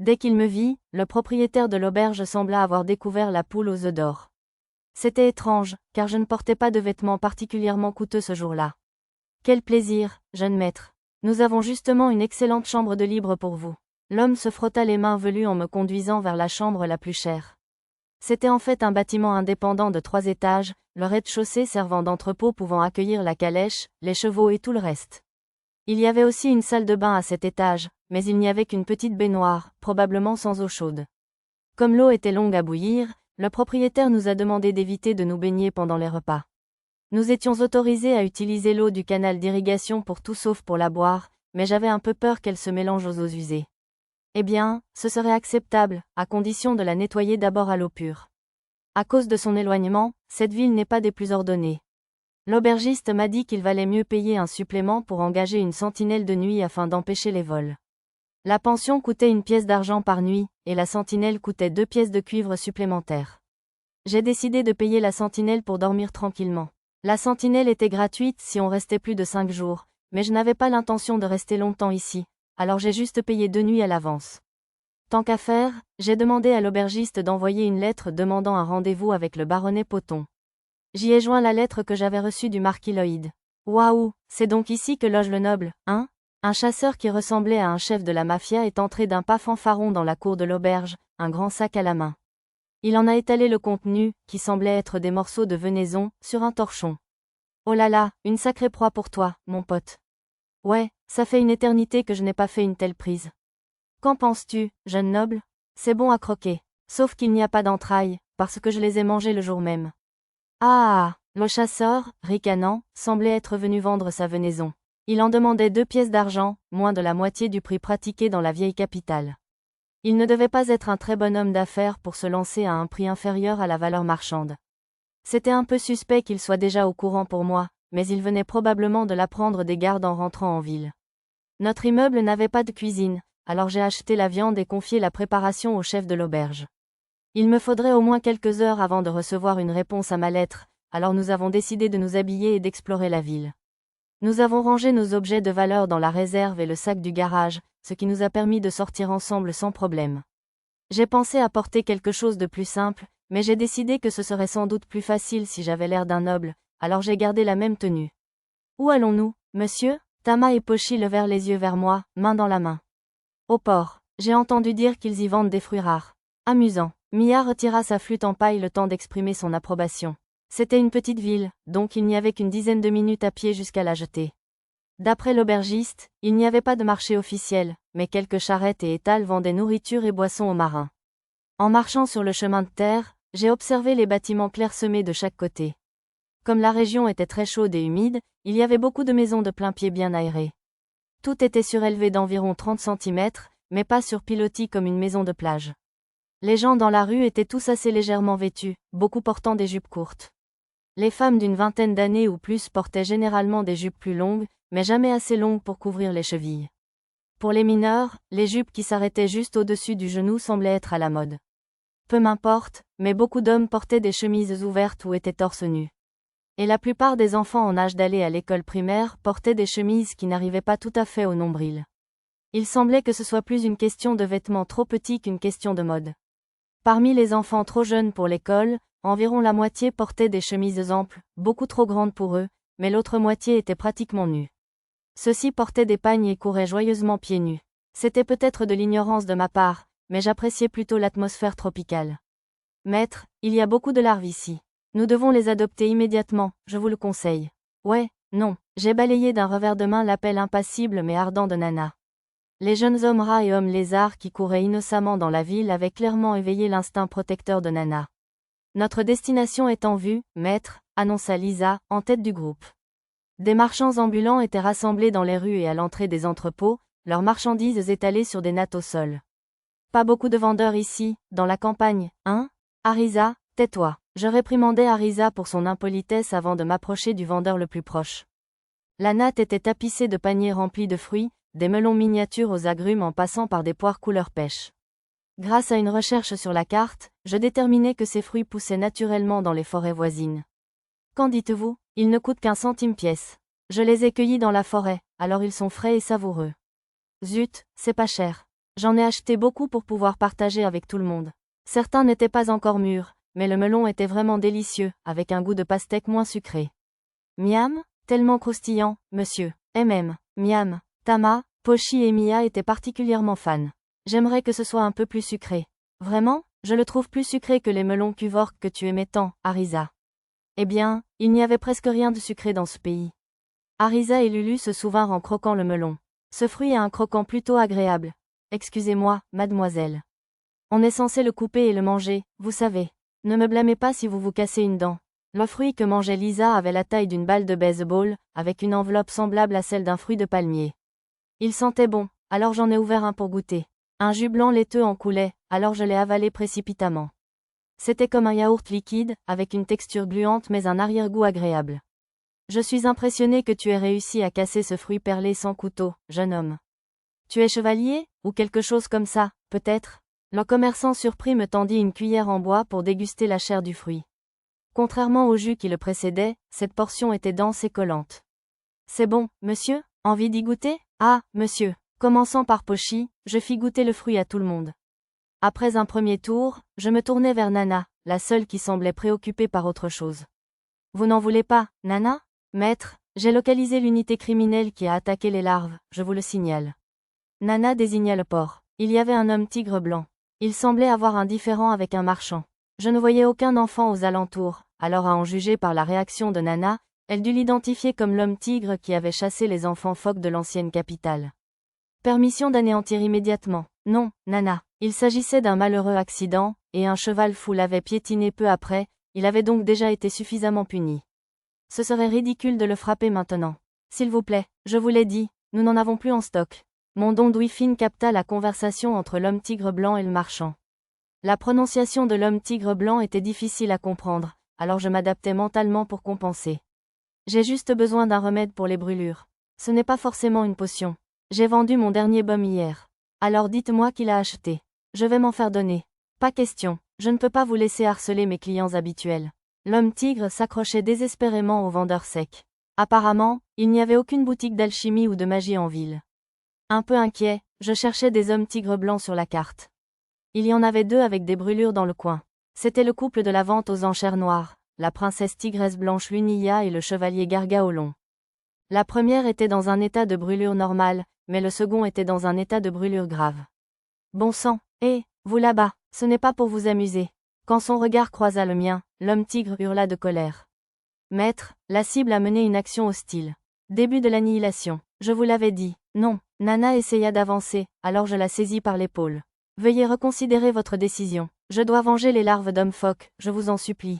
Dès qu'il me vit, le propriétaire de l'auberge sembla avoir découvert la poule aux œufs d'or. C'était étrange, car je ne portais pas de vêtements particulièrement coûteux ce jour-là. Quel plaisir, jeune maître. Nous avons justement une excellente chambre de libre pour vous. L'homme se frotta les mains velues en me conduisant vers la chambre la plus chère. C'était en fait un bâtiment indépendant de 3 étages, le rez-de-chaussée servant d'entrepôt pouvant accueillir la calèche, les chevaux et tout le reste. Il y avait aussi une salle de bain à cet étage, mais il n'y avait qu'une petite baignoire, probablement sans eau chaude. Comme l'eau était longue à bouillir, le propriétaire nous a demandé d'éviter de nous baigner pendant les repas. Nous étions autorisés à utiliser l'eau du canal d'irrigation pour tout sauf pour la boire, mais j'avais un peu peur qu'elle se mélange aux eaux usées. Eh bien, ce serait acceptable, à condition de la nettoyer d'abord à l'eau pure. À cause de son éloignement, cette ville n'est pas des plus ordonnées. L'aubergiste m'a dit qu'il valait mieux payer un supplément pour engager une sentinelle de nuit afin d'empêcher les vols. La pension coûtait 1 pièce d'argent par nuit, et la sentinelle coûtait 2 pièces de cuivre supplémentaires. J'ai décidé de payer la sentinelle pour dormir tranquillement. La sentinelle était gratuite si on restait plus de 5 jours, mais je n'avais pas l'intention de rester longtemps ici, alors j'ai juste payé 2 nuits à l'avance. Tant qu'à faire, j'ai demandé à l'aubergiste d'envoyer une lettre demandant un rendez-vous avec le baronnet Poton. J'y ai joint la lettre que j'avais reçue du marquis Lloyd. Waouh, c'est donc ici que loge le noble, hein? Un chasseur qui ressemblait à un chef de la mafia est entré d'un pas fanfaron dans la cour de l'auberge, un grand sac à la main. Il en a étalé le contenu, qui semblait être des morceaux de venaison, sur un torchon. Oh là là, une sacrée proie pour toi, mon pote. Ouais, ça fait une éternité que je n'ai pas fait une telle prise. Qu'en penses-tu, jeune noble? C'est bon à croquer. Sauf qu'il n'y a pas d'entrailles, parce que je les ai mangées le jour même. Ah! Le chasseur, ricanant, semblait être venu vendre sa venaison. Il en demandait 2 pièces d'argent, moins de la moitié du prix pratiqué dans la vieille capitale. Il ne devait pas être un très bon homme d'affaires pour se lancer à un prix inférieur à la valeur marchande. C'était un peu suspect qu'il soit déjà au courant pour moi, mais il venait probablement de l'apprendre des gardes en rentrant en ville. Notre immeuble n'avait pas de cuisine, alors j'ai acheté la viande et confié la préparation au chef de l'auberge. Il me faudrait au moins quelques heures avant de recevoir une réponse à ma lettre, alors nous avons décidé de nous habiller et d'explorer la ville. Nous avons rangé nos objets de valeur dans la réserve et le sac du garage, ce qui nous a permis de sortir ensemble sans problème. J'ai pensé à porter quelque chose de plus simple, mais j'ai décidé que ce serait sans doute plus facile si j'avais l'air d'un noble, alors j'ai gardé la même tenue. Où allons-nous, monsieur? Tama et Pochi levèrent les yeux vers moi, main dans la main. Au port. J'ai entendu dire qu'ils y vendent des fruits rares. Amusant. Mia retira sa flûte en paille le temps d'exprimer son approbation. C'était une petite ville, donc il n'y avait qu'une dizaine de minutes à pied jusqu'à la jetée. D'après l'aubergiste, il n'y avait pas de marché officiel, mais quelques charrettes et étals vendaient nourriture et boissons aux marins. En marchant sur le chemin de terre, j'ai observé les bâtiments clairsemés de chaque côté. Comme la région était très chaude et humide, il y avait beaucoup de maisons de plain-pied bien aérées. Tout était surélevé d'environ 30 cm, mais pas sur pilotis comme une maison de plage. Les gens dans la rue étaient tous assez légèrement vêtus, beaucoup portant des jupes courtes. Les femmes d'une vingtaine d'années ou plus portaient généralement des jupes plus longues, mais jamais assez longues pour couvrir les chevilles. Pour les mineurs, les jupes qui s'arrêtaient juste au-dessus du genou semblaient être à la mode. Peu m'importe, mais beaucoup d'hommes portaient des chemises ouvertes ou étaient torse nu. Et la plupart des enfants en âge d'aller à l'école primaire portaient des chemises qui n'arrivaient pas tout à fait au nombril. Il semblait que ce soit plus une question de vêtements trop petits qu'une question de mode. Parmi les enfants trop jeunes pour l'école, environ la moitié portaient des chemises amples, beaucoup trop grandes pour eux, mais l'autre moitié était pratiquement nue. Ceux-ci portaient des pagnes et couraient joyeusement pieds nus. C'était peut-être de l'ignorance de ma part, mais j'appréciais plutôt l'atmosphère tropicale. Maître, il y a beaucoup de larves ici. Nous devons les adopter immédiatement, je vous le conseille. Ouais, non, j'ai balayé d'un revers de main l'appel impassible mais ardent de Nana. Les jeunes hommes rats et hommes lézards qui couraient innocemment dans la ville avaient clairement éveillé l'instinct protecteur de Nana. Notre destination est en vue, maître, annonça Lisa, en tête du groupe. Des marchands ambulants étaient rassemblés dans les rues et à l'entrée des entrepôts, leurs marchandises étalées sur des nattes au sol. Pas beaucoup de vendeurs ici, dans la campagne, hein? Arisa, tais-toi. Je réprimandai Arisa pour son impolitesse avant de m'approcher du vendeur le plus proche. La natte était tapissée de paniers remplis de fruits, des melons miniatures aux agrumes en passant par des poires couleur pêche. Grâce à une recherche sur la carte, je déterminai que ces fruits poussaient naturellement dans les forêts voisines. Qu'en dites-vous? Ils ne coûtent qu'1 centime pièce. Je les ai cueillis dans la forêt, alors ils sont frais et savoureux. Zut, c'est pas cher. J'en ai acheté beaucoup pour pouvoir partager avec tout le monde. Certains n'étaient pas encore mûrs, mais le melon était vraiment délicieux, avec un goût de pastèque moins sucré. Miam? Tellement croustillant, monsieur. Miam. Tama, Pochi et Mia étaient particulièrement fans. J'aimerais que ce soit un peu plus sucré. Vraiment? Je le trouve plus sucré que les melons Kuvork que tu aimais tant, Arisa. Eh bien, il n'y avait presque rien de sucré dans ce pays. Arisa et Lulu se souvinrent en croquant le melon. Ce fruit a un croquant plutôt agréable. Excusez-moi, mademoiselle. On est censé le couper et le manger, vous savez. Ne me blâmez pas si vous vous cassez une dent. Le fruit que mangeait Lisa avait la taille d'une balle de baseball, avec une enveloppe semblable à celle d'un fruit de palmier. Il sentait bon, alors j'en ai ouvert un pour goûter. Un jus blanc laiteux en coulait, alors je l'ai avalé précipitamment. C'était comme un yaourt liquide, avec une texture gluante mais un arrière-goût agréable. Je suis impressionné que tu aies réussi à casser ce fruit perlé sans couteau, jeune homme. Tu es chevalier, ou quelque chose comme ça, peut-être? Le commerçant surpris me tendit une cuillère en bois pour déguster la chair du fruit. Contrairement au jus qui le précédait, cette portion était dense et collante. C'est bon, monsieur? Envie d'y goûter? Ah, monsieur. Commençant par Pochi, je fis goûter le fruit à tout le monde. Après un premier tour, je me tournai vers Nana, la seule qui semblait préoccupée par autre chose. Vous n'en voulez pas, Nana? Maître, j'ai localisé l'unité criminelle qui a attaqué les larves, je vous le signale. Nana désigna le port. Il y avait un homme tigre blanc. Il semblait avoir un différend avec un marchand. Je ne voyais aucun enfant aux alentours, alors à en juger par la réaction de Nana, elle dut l'identifier comme l'homme tigre qui avait chassé les enfants phoques de l'ancienne capitale. Permission d'anéantir immédiatement. Non, Nana. Il s'agissait d'un malheureux accident, et un cheval fou l'avait piétiné peu après, il avait donc déjà été suffisamment puni. Ce serait ridicule de le frapper maintenant. S'il vous plaît, je vous l'ai dit, nous n'en avons plus en stock. Mon don d'ouïe fine capta la conversation entre l'homme tigre blanc et le marchand. La prononciation de l'homme tigre blanc était difficile à comprendre, alors je m'adaptais mentalement pour compenser. J'ai juste besoin d'un remède pour les brûlures. Ce n'est pas forcément une potion. J'ai vendu mon dernier baume hier. Alors dites-moi qui l'a acheté. Je vais m'en faire donner. Pas question, je ne peux pas vous laisser harceler mes clients habituels. L'homme tigre s'accrochait désespérément au vendeur sec. Apparemment, il n'y avait aucune boutique d'alchimie ou de magie en ville. Un peu inquiet, je cherchais des hommes tigres blancs sur la carte. Il y en avait 2 avec des brûlures dans le coin. C'était le couple de la vente aux enchères noires, la princesse tigresse blanche Lunia et le chevalier Gargaolon. La première était dans un état de brûlure normale, mais le second était dans un état de brûlure grave. Bon sang, vous là-bas, ce n'est pas pour vous amuser. Quand son regard croisa le mien, l'homme tigre hurla de colère. Maître, la cible a mené une action hostile. Début de l'annihilation. Je vous l'avais dit. Non. Nana essaya d'avancer, alors je la saisis par l'épaule. Veuillez reconsidérer votre décision. Je dois venger les larves d'hommes phoques, je vous en supplie.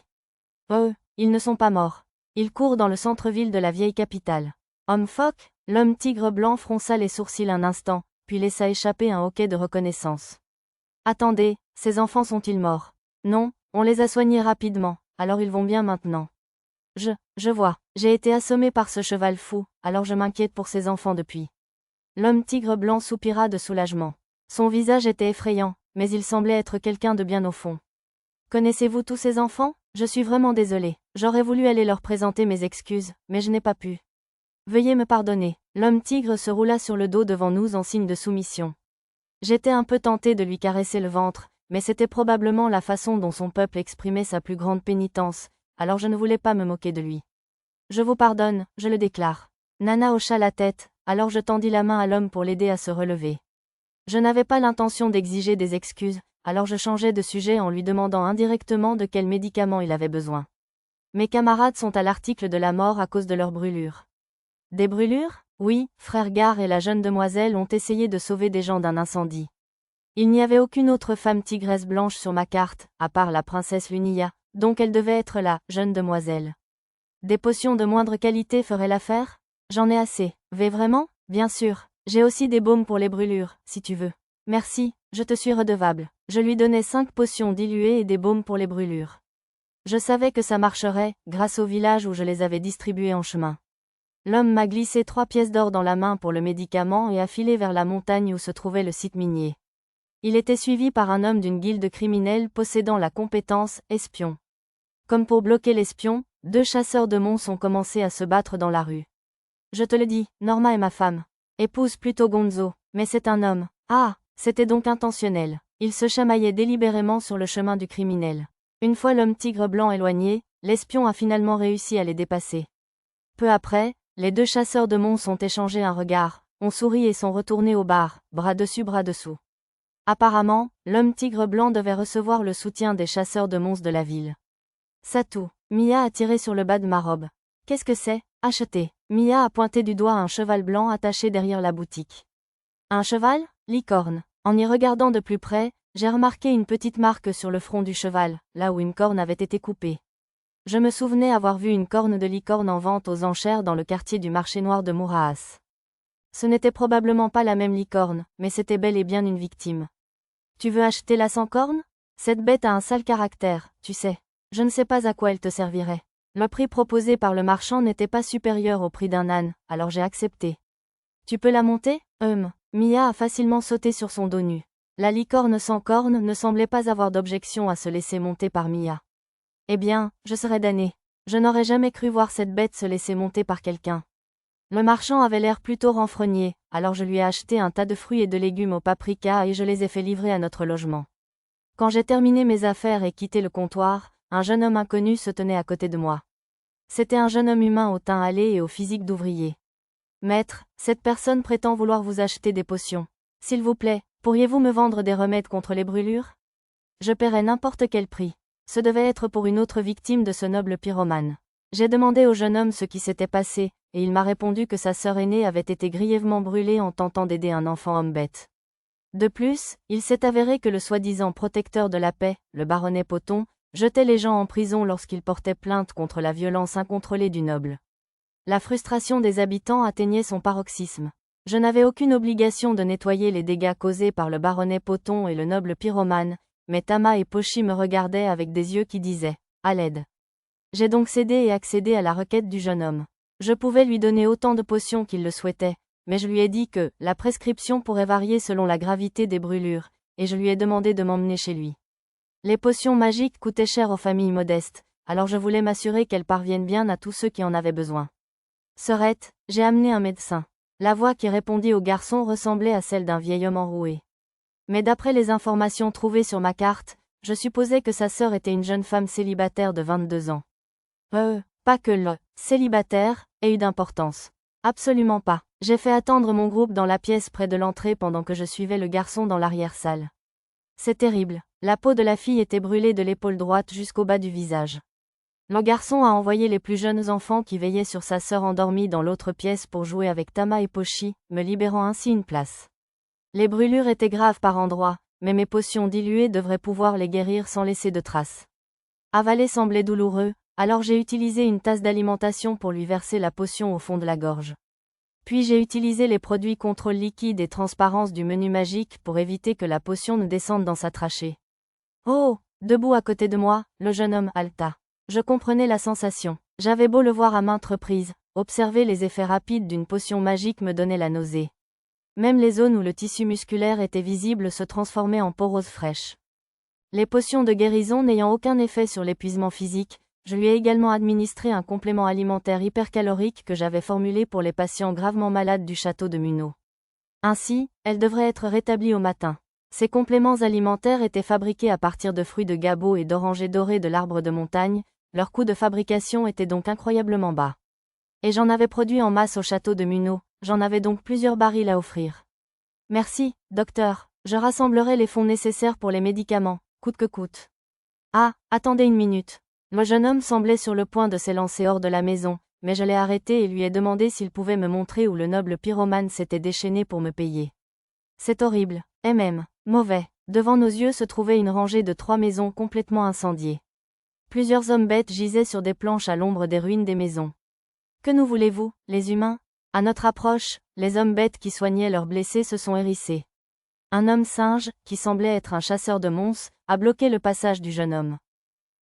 Oh, ils ne sont pas morts. Ils courent dans le centre-ville de la vieille capitale. Homme phoque? L'homme tigre blanc fronça les sourcils un instant, puis laissa échapper un hoquet de reconnaissance. Attendez, ces enfants sont-ils morts? Non, on les a soignés rapidement, alors ils vont bien maintenant. Je vois, j'ai été assommé par ce cheval fou, alors je m'inquiète pour ces enfants depuis. L'homme tigre blanc soupira de soulagement. Son visage était effrayant, mais il semblait être quelqu'un de bien au fond. Connaissez-vous tous ces enfants? Je suis vraiment désolé. J'aurais voulu aller leur présenter mes excuses, mais je n'ai pas pu. Veuillez me pardonner. L'homme tigre se roula sur le dos devant nous en signe de soumission. J'étais un peu tenté de lui caresser le ventre, mais c'était probablement la façon dont son peuple exprimait sa plus grande pénitence, alors je ne voulais pas me moquer de lui. Je vous pardonne, je le déclare. Nana hocha la tête, alors je tendis la main à l'homme pour l'aider à se relever. Je n'avais pas l'intention d'exiger des excuses, alors je changeais de sujet en lui demandant indirectement de quel médicament il avait besoin. Mes camarades sont à l'article de la mort à cause de leurs brûlures. Des brûlures? Oui, frère Gare et la jeune demoiselle ont essayé de sauver des gens d'un incendie. Il n'y avait aucune autre femme tigresse blanche sur ma carte, à part la princesse Lunia, donc elle devait être la jeune demoiselle. Des potions de moindre qualité feraient l'affaire? J'en ai assez. Vraiment? Bien sûr. J'ai aussi des baumes pour les brûlures, si tu veux. Merci, je te suis redevable. Je lui donnai 5 potions diluées et des baumes pour les brûlures. Je savais que ça marcherait, grâce au village où je les avais distribuées en chemin. L'homme m'a glissé 3 pièces d'or dans la main pour le médicament et a filé vers la montagne où se trouvait le site minier. Il était suivi par un homme d'une guilde criminelle possédant la compétence « espion ». Comme pour bloquer l'espion, 2 chasseurs de monstres ont commencé à se battre dans la rue. Je te le dis, Norma est ma femme. Épouse plutôt Gonzo, mais c'est un homme. Ah, c'était donc intentionnel. Il se chamaillait délibérément sur le chemin du criminel. Une fois l'homme tigre blanc éloigné, l'espion a finalement réussi à les dépasser. Peu après, les 2 chasseurs de monstres ont échangé un regard, ont souri et sont retournés au bar, bras dessus bras dessous. Apparemment, l'homme tigre blanc devait recevoir le soutien des chasseurs de monstres de la ville. Satou, Mia a tiré sur le bas de ma robe. Qu'est-ce que c'est? Acheté. Mia a pointé du doigt un cheval blanc attaché derrière la boutique. Un cheval? Licorne. En y regardant de plus près, j'ai remarqué une petite marque sur le front du cheval, là où une corne avait été coupée. Je me souvenais avoir vu une corne de licorne en vente aux enchères dans le quartier du marché noir de Muraas. Ce n'était probablement pas la même licorne, mais c'était bel et bien une victime. Tu veux acheter la sans corne? Cette bête a un sale caractère, tu sais. Je ne sais pas à quoi elle te servirait. Le prix proposé par le marchand n'était pas supérieur au prix d'un âne, alors j'ai accepté. Tu peux la monter? Mia a facilement sauté sur son dos nu. La licorne sans corne ne semblait pas avoir d'objection à se laisser monter par Mia. Eh bien, je serais damné. Je n'aurais jamais cru voir cette bête se laisser monter par quelqu'un. Le marchand avait l'air plutôt renfrogné, alors je lui ai acheté un tas de fruits et de légumes au paprika et je les ai fait livrer à notre logement. Quand j'ai terminé mes affaires et quitté le comptoir, un jeune homme inconnu se tenait à côté de moi. C'était un jeune homme humain au teint hâlé et au physique d'ouvrier. Maître, cette personne prétend vouloir vous acheter des potions. S'il vous plaît, pourriez-vous me vendre des remèdes contre les brûlures? Je paierais n'importe quel prix. Ce devait être pour une autre victime de ce noble pyromane. J'ai demandé au jeune homme ce qui s'était passé, et il m'a répondu que sa sœur aînée avait été grièvement brûlée en tentant d'aider un enfant homme-bête. De plus, il s'est avéré que le soi-disant protecteur de la paix, le baronnet Poton, jetait les gens en prison lorsqu'ils portaient plainte contre la violence incontrôlée du noble. La frustration des habitants atteignait son paroxysme. Je n'avais aucune obligation de nettoyer les dégâts causés par le baronnet Poton et le noble pyromane, mais Tama et Pochi me regardaient avec des yeux qui disaient « à l'aide ». J'ai donc cédé et accédé à la requête du jeune homme. Je pouvais lui donner autant de potions qu'il le souhaitait, mais je lui ai dit que la prescription pourrait varier selon la gravité des brûlures, et je lui ai demandé de m'emmener chez lui. Les potions magiques coûtaient cher aux familles modestes, alors je voulais m'assurer qu'elles parviennent bien à tous ceux qui en avaient besoin. Sœurette, j'ai amené un médecin. La voix qui répondit au garçon ressemblait à celle d'un vieil homme enroué. Mais d'après les informations trouvées sur ma carte, je supposais que sa sœur était une jeune femme célibataire de 22 ans. Pas que le célibataire ait eu d'importance. Absolument pas. J'ai fait attendre mon groupe dans la pièce près de l'entrée pendant que je suivais le garçon dans l'arrière-salle. C'est terrible. La peau de la fille était brûlée de l'épaule droite jusqu'au bas du visage. Le garçon a envoyé les plus jeunes enfants qui veillaient sur sa sœur endormie dans l'autre pièce pour jouer avec Tama et Pochi, me libérant ainsi une place. Les brûlures étaient graves par endroits, mais mes potions diluées devraient pouvoir les guérir sans laisser de traces. Avaler semblait douloureux, alors j'ai utilisé une tasse d'alimentation pour lui verser la potion au fond de la gorge. Puis j'ai utilisé les produits contrôle liquide et transparence du menu magique pour éviter que la potion ne descende dans sa trachée. Oh! Debout à côté de moi, le jeune homme halta. Je comprenais la sensation. J'avais beau le voir à maintes reprises, observer les effets rapides d'une potion magique me donnait la nausée. Même les zones où le tissu musculaire était visible se transformaient en peau rose fraîche. Les potions de guérison n'ayant aucun effet sur l'épuisement physique, je lui ai également administré un complément alimentaire hypercalorique que j'avais formulé pour les patients gravement malades du château de Munno. Ainsi, elle devrait être rétablie au matin. Ces compléments alimentaires étaient fabriqués à partir de fruits de gabo et d'orangers dorés de l'arbre de montagne, leur coût de fabrication était donc incroyablement bas. Et j'en avais produit en masse au château de Munno, j'en avais donc plusieurs barils à offrir. Merci, docteur, Je rassemblerai les fonds nécessaires pour les médicaments, coûte que coûte. Ah, attendez une minute. Le jeune homme semblait sur le point de s'élancer hors de la maison, mais je l'ai arrêté et lui ai demandé s'il pouvait me montrer où le noble pyromane s'était déchaîné pour me payer. C'est horrible, et même mauvais. Devant nos yeux se trouvait une rangée de 3 maisons complètement incendiées. Plusieurs hommes bêtes gisaient sur des planches à l'ombre des ruines des maisons. Que nous voulez-vous, les humains? À notre approche, les hommes bêtes qui soignaient leurs blessés se sont hérissés. Un homme singe, qui semblait être un chasseur de monstres, a bloqué le passage du jeune homme.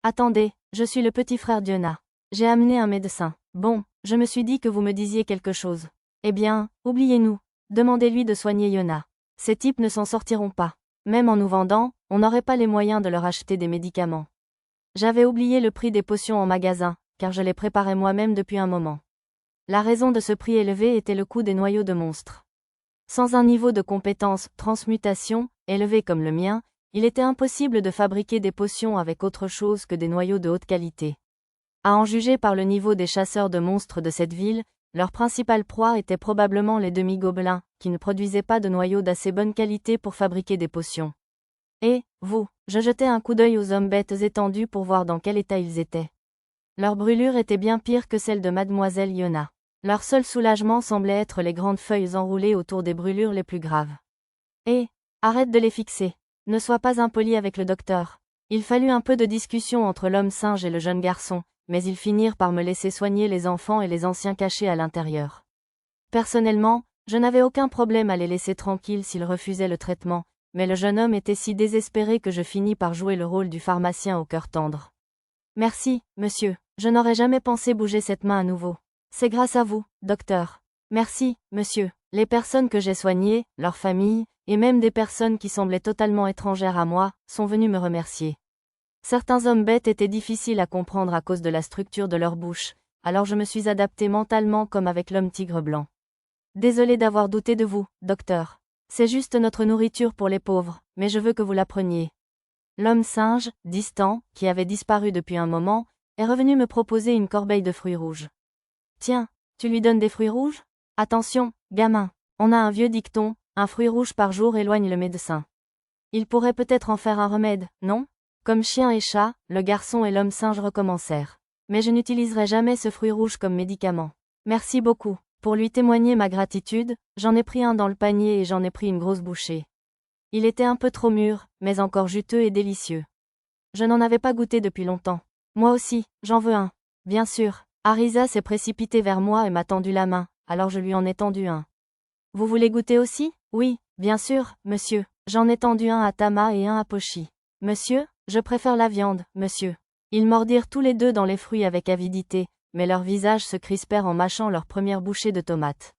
Attendez, je suis le petit frère d'Yona. J'ai amené un médecin. Bon, je me suis dit que vous me disiez quelque chose. Eh bien, oubliez-nous. Demandez-lui de soigner Yona. Ces types ne s'en sortiront pas. Même en nous vendant, on n'aurait pas les moyens de leur acheter des médicaments. J'avais oublié le prix des potions en magasin, car je les préparais moi-même depuis un moment. La raison de ce prix élevé était le coût des noyaux de monstres. Sans un niveau de compétence, transmutation, élevé comme le mien, il était impossible de fabriquer des potions avec autre chose que des noyaux de haute qualité. À en juger par le niveau des chasseurs de monstres de cette ville, leur principale proie était probablement les demi-gobelins, qui ne produisaient pas de noyaux d'assez bonne qualité pour fabriquer des potions. Et, vous, je jetai un coup d'œil aux hommes bêtes étendus pour voir dans quel état ils étaient. Leur brûlure était bien pire que celle de mademoiselle Yona. Leur seul soulagement semblait être les grandes feuilles enroulées autour des brûlures les plus graves. Et, arrête de les fixer. Ne sois pas impoli avec le docteur. Il fallut un peu de discussion entre l'homme singe et le jeune garçon, mais ils finirent par me laisser soigner les enfants et les anciens cachés à l'intérieur. Personnellement, je n'avais aucun problème à les laisser tranquilles s'ils refusaient le traitement, mais le jeune homme était si désespéré que je finis par jouer le rôle du pharmacien au cœur tendre. Merci, monsieur, je n'aurais jamais pensé bouger cette main à nouveau. C'est grâce à vous, docteur. Merci, monsieur. Les personnes que j'ai soignées, leurs familles, et même des personnes qui semblaient totalement étrangères à moi, sont venues me remercier. Certains hommes bêtes étaient difficiles à comprendre à cause de la structure de leur bouche, alors je me suis adapté mentalement comme avec l'homme tigre blanc. Désolé d'avoir douté de vous, docteur. C'est juste notre nourriture pour les pauvres, mais je veux que vous la preniez. L'homme singe, distant, qui avait disparu depuis un moment, est revenu me proposer une corbeille de fruits rouges. Tiens, tu lui donnes des fruits rouges? Attention, gamin, on a un vieux dicton, un fruit rouge par jour éloigne le médecin. Il pourrait peut-être en faire un remède, non? Comme chien et chat, le garçon et l'homme singe recommencèrent. Mais je n'utiliserai jamais ce fruit rouge comme médicament. Merci beaucoup. Pour lui témoigner ma gratitude, j'en ai pris un dans le panier et j'en ai pris une grosse bouchée. Il était un peu trop mûr, mais encore juteux et délicieux. Je n'en avais pas goûté depuis longtemps. Moi aussi, j'en veux un. Bien sûr. Arisa s'est précipitée vers moi et m'a tendu la main, alors je lui en ai tendu un. Vous voulez goûter aussi? Oui, bien sûr, monsieur. J'en ai tendu un à Tama et un à Pochi. Monsieur, je préfère la viande, monsieur. Ils mordirent tous les deux dans les fruits avec avidité, mais leurs visages se crispèrent en mâchant leur première bouchée de tomates.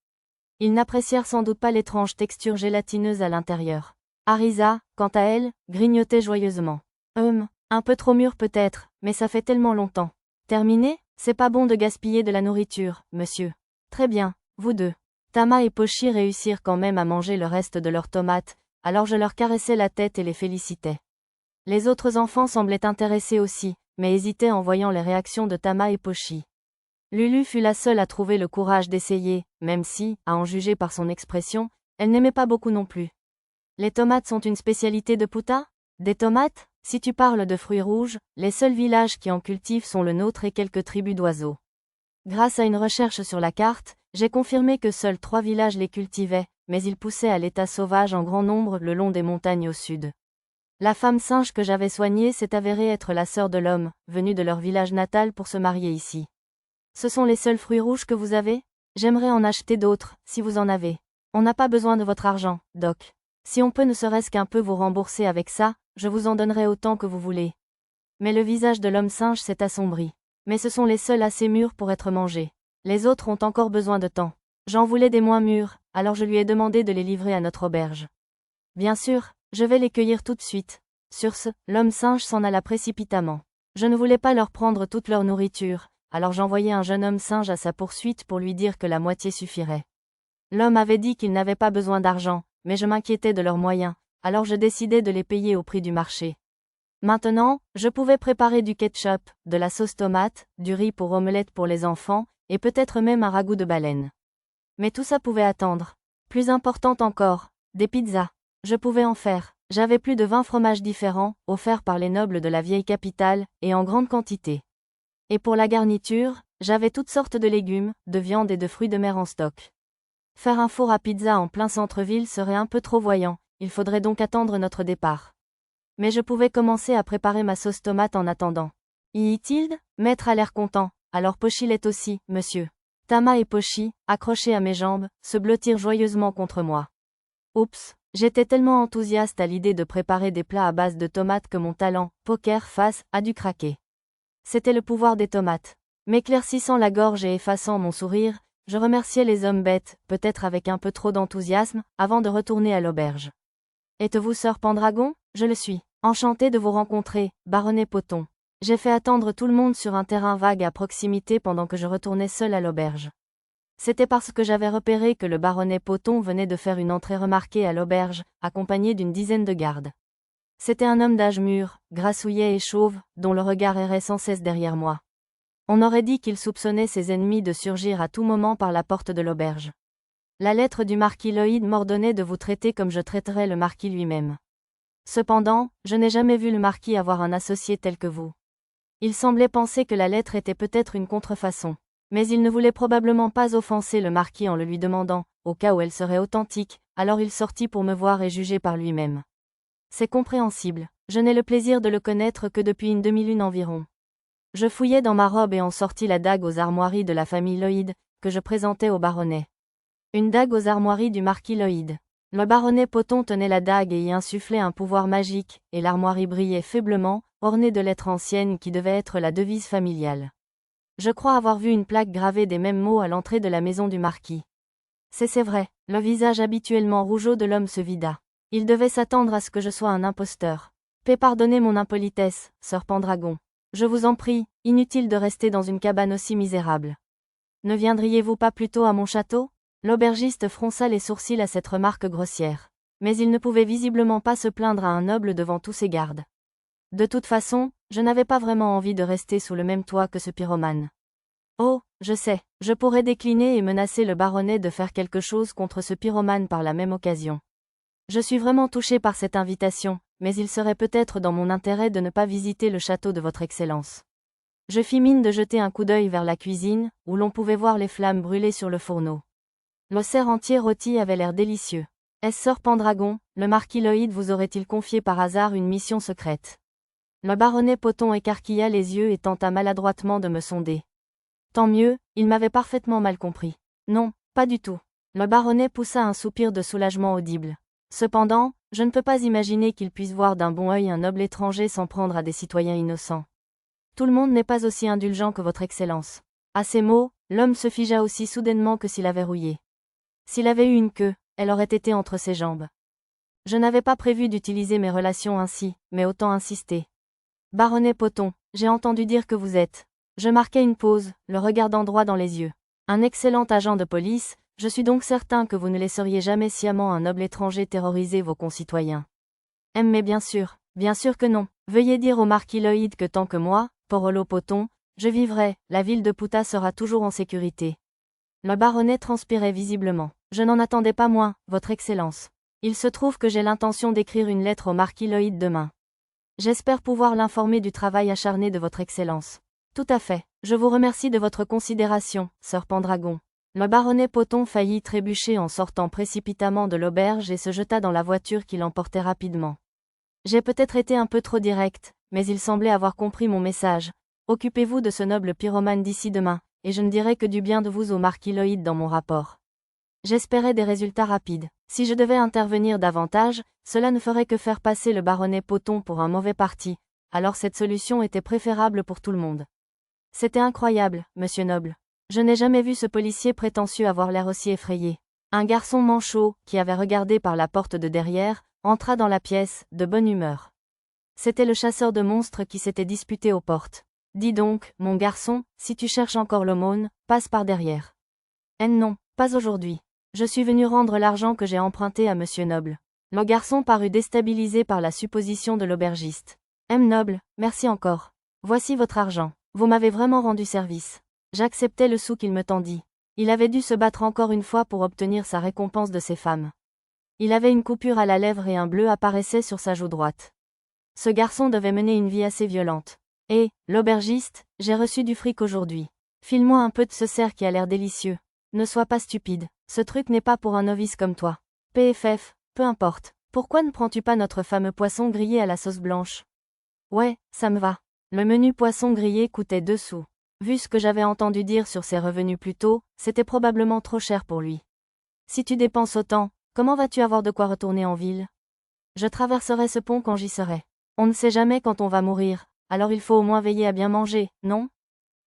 Ils n'apprécièrent sans doute pas l'étrange texture gélatineuse à l'intérieur. Arisa, quant à elle, grignotait joyeusement. Un peu trop mûr peut-être, mais ça fait tellement longtemps. Terminé? C'est pas bon de gaspiller de la nourriture, monsieur. Très bien, vous deux. Tama et Pochi réussirent quand même à manger le reste de leurs tomates, alors je leur caressais la tête et les félicitais. Les autres enfants semblaient intéressés aussi, mais hésitaient en voyant les réactions de Tama et Pochi. Lulu fut la seule à trouver le courage d'essayer, même si, à en juger par son expression, elle n'aimait pas beaucoup non plus. Les tomates sont une spécialité de Puta? Des tomates? Si tu parles de fruits rouges, les seuls villages qui en cultivent sont le nôtre et quelques tribus d'oiseaux. Grâce à une recherche sur la carte, j'ai confirmé que seuls 3 villages les cultivaient, mais ils poussaient à l'état sauvage en grand nombre le long des montagnes au sud. La femme singe que j'avais soignée s'est avérée être la sœur de l'homme, venue de leur village natal pour se marier ici. Ce sont les seuls fruits rouges que vous avez? J'aimerais en acheter d'autres, si vous en avez. On n'a pas besoin de votre argent, Doc. Si on peut ne serait-ce qu'un peu vous rembourser avec ça, je vous en donnerai autant que vous voulez. Mais le visage de l'homme singe s'est assombri. Mais ce sont les seuls assez mûrs pour être mangés. Les autres ont encore besoin de temps. J'en voulais des moins mûrs, alors je lui ai demandé de les livrer à notre auberge. Bien sûr, je vais les cueillir tout de suite. Sur ce, l'homme singe s'en alla précipitamment. Je ne voulais pas leur prendre toute leur nourriture, alors j'envoyai un jeune homme singe à sa poursuite pour lui dire que la moitié suffirait. L'homme avait dit qu'il n'avait pas besoin d'argent, mais je m'inquiétais de leurs moyens, alors je décidai de les payer au prix du marché. Maintenant, je pouvais préparer du ketchup, de la sauce tomate, du riz pour omelette pour les enfants, et peut-être même un ragoût de baleine. Mais tout ça pouvait attendre. Plus important encore, des pizzas. Je pouvais en faire. J'avais plus de 20 fromages différents, offerts par les nobles de la vieille capitale, et en grande quantité. Et pour la garniture, j'avais toutes sortes de légumes, de viande et de fruits de mer en stock. Faire un four à pizza en plein centre-ville serait un peu trop voyant, il faudrait donc attendre notre départ. Mais je pouvais commencer à préparer ma sauce tomate en attendant. Y est-il? Maître a l'air content, alors Pochi l'est aussi, monsieur. Tama et Pochi, accrochés à mes jambes, se blottirent joyeusement contre moi. Oups, j'étais tellement enthousiaste à l'idée de préparer des plats à base de tomates que mon talent, poker face, a dû craquer. C'était le pouvoir des tomates. M'éclaircissant la gorge et effaçant mon sourire, je remerciais les hommes bêtes, peut-être avec un peu trop d'enthousiasme, avant de retourner à l'auberge. Êtes-vous sœur Pendragon? Je le suis. Enchanté de vous rencontrer, baronnet Poton. J'ai fait attendre tout le monde sur un terrain vague à proximité pendant que je retournais seul à l'auberge. C'était parce que j'avais repéré que le baronnet Poton venait de faire une entrée remarquée à l'auberge, accompagné d'une dizaine de gardes. C'était un homme d'âge mûr, grassouillet et chauve, dont le regard errait sans cesse derrière moi. On aurait dit qu'il soupçonnait ses ennemis de surgir à tout moment par la porte de l'auberge. La lettre du marquis Lloyd m'ordonnait de vous traiter comme je traiterais le marquis lui-même. Cependant, je n'ai jamais vu le marquis avoir un associé tel que vous. Il semblait penser que la lettre était peut-être une contrefaçon. Mais il ne voulait probablement pas offenser le marquis en le lui demandant, au cas où elle serait authentique, alors il sortit pour me voir et juger par lui-même. C'est compréhensible, je n'ai le plaisir de le connaître que depuis une demi-lune environ. Je fouillai dans ma robe et en sortis la dague aux armoiries de la famille Lloyd, que je présentai au baronnet. Une dague aux armoiries du marquis Lloyd. Le baronnet Poton tenait la dague et y insufflait un pouvoir magique, et l'armoirie brillait faiblement, ornée de lettres anciennes qui devaient être la devise familiale. Je crois avoir vu une plaque gravée des mêmes mots à l'entrée de la maison du marquis. C'est vrai, le visage habituellement rougeau de l'homme se vida. Il devait s'attendre à ce que je sois un imposteur. Pardonnez mon impolitesse, sœur Pendragon. Je vous en prie, inutile de rester dans une cabane aussi misérable. Ne viendriez-vous pas plutôt à mon château? L'aubergiste fronça les sourcils à cette remarque grossière. Mais il ne pouvait visiblement pas se plaindre à un noble devant tous ses gardes. De toute façon, je n'avais pas vraiment envie de rester sous le même toit que ce pyromane. Oh, je sais, je pourrais décliner et menacer le baronnet de faire quelque chose contre ce pyromane par la même occasion. Je suis vraiment touché par cette invitation, mais il serait peut-être dans mon intérêt de ne pas visiter le château de votre Excellence. Je fis mine de jeter un coup d'œil vers la cuisine, où l'on pouvait voir les flammes brûler sur le fourneau. Le cerf entier rôti avait l'air délicieux. Est-ce sœur Pendragon, le marquis Lloyd vous aurait-il confié par hasard une mission secrète? Le baronnet Poton écarquilla les yeux et tenta maladroitement de me sonder. Tant mieux, il m'avait parfaitement mal compris. Non, pas du tout. Le baronnet poussa un soupir de soulagement audible. Cependant, je ne peux pas imaginer qu'il puisse voir d'un bon œil un noble étranger s'en prendre à des citoyens innocents. Tout le monde n'est pas aussi indulgent que votre Excellence. À ces mots, l'homme se figea aussi soudainement que s'il avait rouillé. S'il avait eu une queue, elle aurait été entre ses jambes. Je n'avais pas prévu d'utiliser mes relations ainsi, mais autant insister. Baronnet Poton, j'ai entendu dire que vous êtes. Je marquai une pause, le regardant droit dans les yeux. Un excellent agent de police, je suis donc certain que vous ne laisseriez jamais sciemment un noble étranger terroriser vos concitoyens. Mais bien sûr que non. Veuillez dire au marquis Lloyd que tant que moi, Porolo Poton, je vivrai, la ville de Puta sera toujours en sécurité. Le baronnet transpirait visiblement. Je n'en attendais pas moins, votre Excellence. Il se trouve que j'ai l'intention d'écrire une lettre au marquis Lloyd demain. J'espère pouvoir l'informer du travail acharné de votre Excellence. Tout à fait. Je vous remercie de votre considération, sœur Pendragon. Le baronnet Poton faillit trébucher en sortant précipitamment de l'auberge et se jeta dans la voiture qui l'emportait rapidement. J'ai peut-être été un peu trop direct, mais il semblait avoir compris mon message. Occupez-vous de ce noble pyromane d'ici demain, et je ne dirai que du bien de vous au marquis Lloyd dans mon rapport. J'espérais des résultats rapides. Si je devais intervenir davantage, cela ne ferait que faire passer le baronnet Poton pour un mauvais parti, alors cette solution était préférable pour tout le monde. C'était incroyable, monsieur Noble. Je n'ai jamais vu ce policier prétentieux avoir l'air aussi effrayé. Un garçon manchot, qui avait regardé par la porte de derrière, entra dans la pièce, de bonne humeur. C'était le chasseur de monstres qui s'était disputé aux portes. Dis donc, mon garçon, si tu cherches encore l'aumône, passe par derrière. Non, pas aujourd'hui. Je suis venu rendre l'argent que j'ai emprunté à monsieur Noble. Le garçon parut déstabilisé par la supposition de l'aubergiste. Noble, merci encore. Voici votre argent. Vous m'avez vraiment rendu service. J'acceptais le sou qu'il me tendit. Il avait dû se battre encore une fois pour obtenir sa récompense de ses femmes. Il avait une coupure à la lèvre et un bleu apparaissait sur sa joue droite. Ce garçon devait mener une vie assez violente. Hé, l'aubergiste, j'ai reçu du fric aujourd'hui. File-moi un peu de ce cerf qui a l'air délicieux. Ne sois pas stupide, ce truc n'est pas pour un novice comme toi. PFF, peu importe. Pourquoi ne prends-tu pas notre fameux poisson grillé à la sauce blanche? Ouais, ça me va. Le menu poisson grillé coûtait 2 sous. Vu ce que j'avais entendu dire sur ses revenus plus tôt, c'était probablement trop cher pour lui. Si tu dépenses autant, comment vas-tu avoir de quoi retourner en ville? Je traverserai ce pont quand j'y serai. On ne sait jamais quand on va mourir, alors il faut au moins veiller à bien manger, non?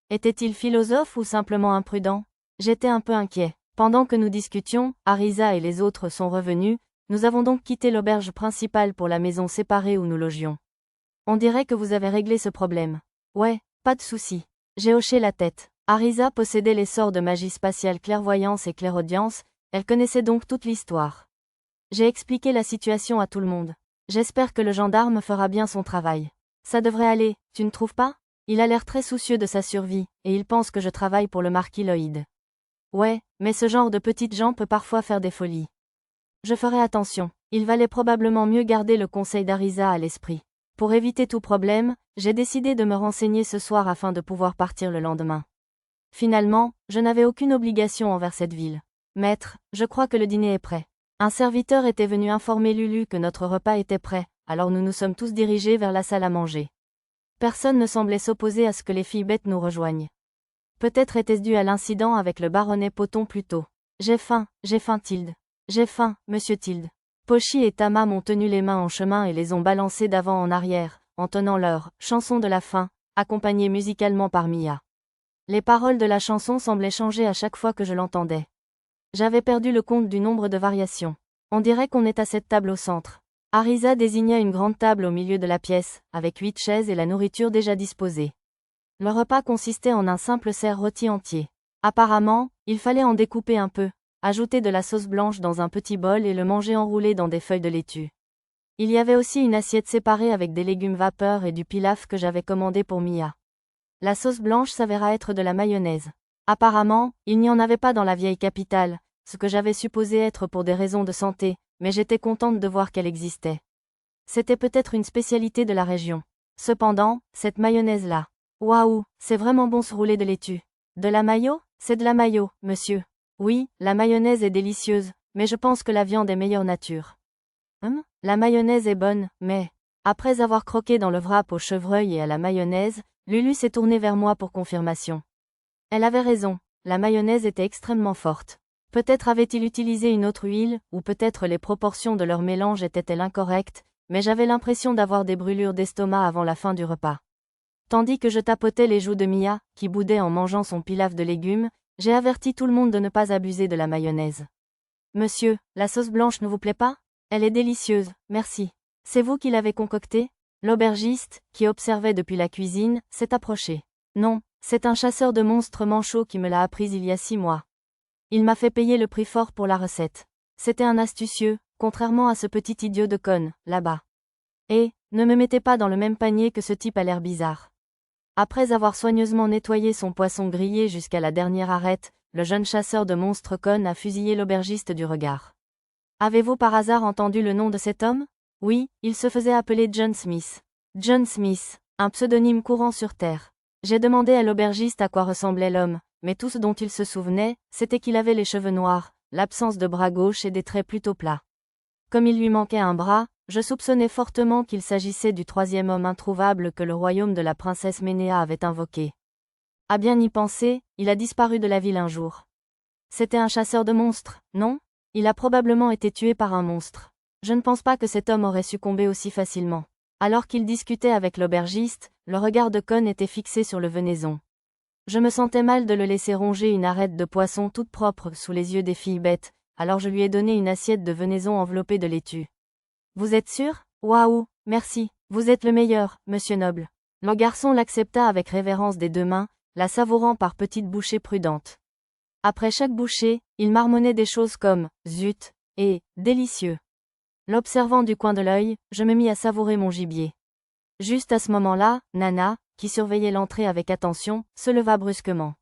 Était-il philosophe ou simplement imprudent? J'étais un peu inquiet. Pendant que nous discutions, Arisa et les autres sont revenus, nous avons donc quitté l'auberge principale pour la maison séparée où nous logions. On dirait que vous avez réglé ce problème. Ouais, pas de souci. J'ai hoché la tête. Arisa possédait les sorts de magie spatiale clairvoyance et clairaudience, elle connaissait donc toute l'histoire. J'ai expliqué la situation à tout le monde. J'espère que le gendarme fera bien son travail. Ça devrait aller, tu ne trouves pas? Il a l'air très soucieux de sa survie, et il pense que je travaille pour le marquis Lloyd. Ouais, mais ce genre de petites gens peut parfois faire des folies. Je ferai attention. Il valait probablement mieux garder le conseil d'Arisa à l'esprit. Pour éviter tout problème, j'ai décidé de me renseigner ce soir afin de pouvoir partir le lendemain. Finalement, je n'avais aucune obligation envers cette ville. Maître, je crois que le dîner est prêt. Un serviteur était venu informer Lulu que notre repas était prêt, alors nous nous sommes tous dirigés vers la salle à manger. Personne ne semblait s'opposer à ce que les filles bêtes nous rejoignent. Peut-être était-ce dû à l'incident avec le baronnet Poton plus tôt. J'ai faim, Tilde. J'ai faim, monsieur Tilde. Pochi et Tama m'ont tenu les mains en chemin et les ont balancées d'avant en arrière, entonnant leur chanson de la faim, accompagnée musicalement par Mia. Les paroles de la chanson semblaient changer à chaque fois que je l'entendais. J'avais perdu le compte du nombre de variations. On dirait qu'on est à cette table au centre. Arisa désigna une grande table au milieu de la pièce, avec 8 chaises et la nourriture déjà disposée. Le repas consistait en un simple cerf rôti entier. Apparemment, il fallait en découper un peu, ajouter de la sauce blanche dans un petit bol et le manger enroulé dans des feuilles de laitue. Il y avait aussi une assiette séparée avec des légumes vapeur et du pilaf que j'avais commandé pour Mia. La sauce blanche s'avéra être de la mayonnaise. Apparemment, il n'y en avait pas dans la vieille capitale, ce que j'avais supposé être pour des raisons de santé, mais j'étais contente de voir qu'elle existait. C'était peut-être une spécialité de la région. Cependant, cette mayonnaise-là. Waouh, c'est vraiment bon ce roulé de laitue. De la mayo? C'est de la mayo, monsieur. Oui, la mayonnaise est délicieuse, mais je pense que la viande est meilleure nature. La mayonnaise est bonne, mais... Après avoir croqué dans le wrap au chevreuil et à la mayonnaise, Lulu s'est tournée vers moi pour confirmation. Elle avait raison, la mayonnaise était extrêmement forte. Peut-être avait-il utilisé une autre huile, ou peut-être les proportions de leur mélange étaient-elles incorrectes, mais j'avais l'impression d'avoir des brûlures d'estomac avant la fin du repas. Tandis que je tapotais les joues de Mia, qui boudait en mangeant son pilaf de légumes, j'ai averti tout le monde de ne pas abuser de la mayonnaise. Monsieur, la sauce blanche ne vous plaît pas? Elle est délicieuse, merci. C'est vous qui l'avez concoctée? L'aubergiste, qui observait depuis la cuisine, s'est approché. Non, c'est un chasseur de monstres manchot qui me l'a apprise il y a 6 mois. Il m'a fait payer le prix fort pour la recette. C'était un astucieux, contrairement à ce petit idiot de conne, là-bas. Et, ne me mettez pas dans le même panier que ce type à l'air bizarre. Après avoir soigneusement nettoyé son poisson grillé jusqu'à la dernière arête, le jeune chasseur de monstres conne a fusillé l'aubergiste du regard. Avez-vous par hasard entendu le nom de cet homme? Oui, il se faisait appeler John Smith. John Smith, un pseudonyme courant sur Terre. J'ai demandé à l'aubergiste à quoi ressemblait l'homme, mais tout ce dont il se souvenait, c'était qu'il avait les cheveux noirs, l'absence de bras gauche et des traits plutôt plats. Comme il lui manquait un bras, je soupçonnais fortement qu'il s'agissait du 3e homme introuvable que le royaume de la princesse Ménéa avait invoqué. À bien y penser, il a disparu de la ville un jour. C'était un chasseur de monstres, non? Il a probablement été tué par un monstre. Je ne pense pas que cet homme aurait succombé aussi facilement. Alors qu'il discutait avec l'aubergiste, le regard de Con était fixé sur le venaison. Je me sentais mal de le laisser ronger une arête de poisson toute propre sous les yeux des filles bêtes, alors je lui ai donné une assiette de venaison enveloppée de laitue. Vous êtes sûr? Waouh, merci, vous êtes le meilleur, monsieur Noble. Le garçon l'accepta avec révérence des 2 mains, la savourant par petites bouchées prudentes. Après chaque bouchée, il marmonnait des choses comme « zut » et « délicieux ». L'observant du coin de l'œil, je me mis à savourer mon gibier. Juste à ce moment-là, Nana, qui surveillait l'entrée avec attention, se leva brusquement.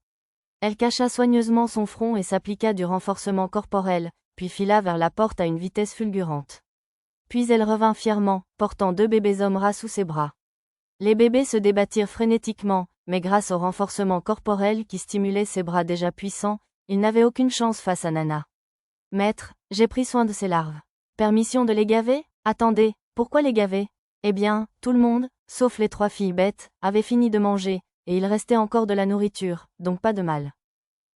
Elle cacha soigneusement son front et s'appliqua du renforcement corporel, puis fila vers la porte à une vitesse fulgurante. Puis elle revint fièrement, portant 2 bébés hommes rats sous ses bras. Les bébés se débattirent frénétiquement, mais grâce au renforcement corporel qui stimulait ses bras déjà puissants, ils n'avaient aucune chance face à Nana. Maître, j'ai pris soin de ces larves. Permission de les gaver? Attendez, pourquoi les gaver? Eh bien, tout le monde, sauf les 3 filles bêtes, avait fini de manger, et il restait encore de la nourriture, donc pas de mal.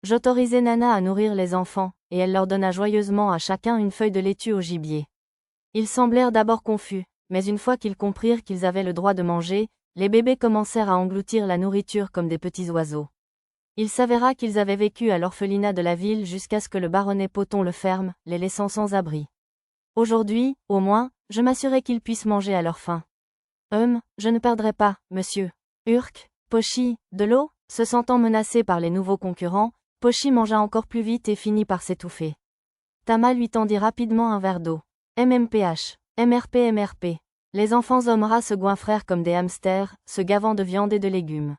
J'autorisai Nana à nourrir les enfants, et elle leur donna joyeusement à chacun une feuille de laitue au gibier. Ils semblèrent d'abord confus, mais une fois qu'ils comprirent qu'ils avaient le droit de manger, les bébés commencèrent à engloutir la nourriture comme des petits oiseaux. Il s'avéra qu'ils avaient vécu à l'orphelinat de la ville jusqu'à ce que le baronnet Poton le ferme, les laissant sans abri. Aujourd'hui, au moins, je m'assurais qu'ils puissent manger à leur faim. Je ne perdrai pas, monsieur. Urk, Pochi, de l'eau? Se sentant menacé par les nouveaux concurrents, Pochi mangea encore plus vite et finit par s'étouffer. Tama lui tendit rapidement un verre d'eau. MMPH, MRP. Les enfants hommes rats se goinfrèrent comme des hamsters, se gavant de viande et de légumes.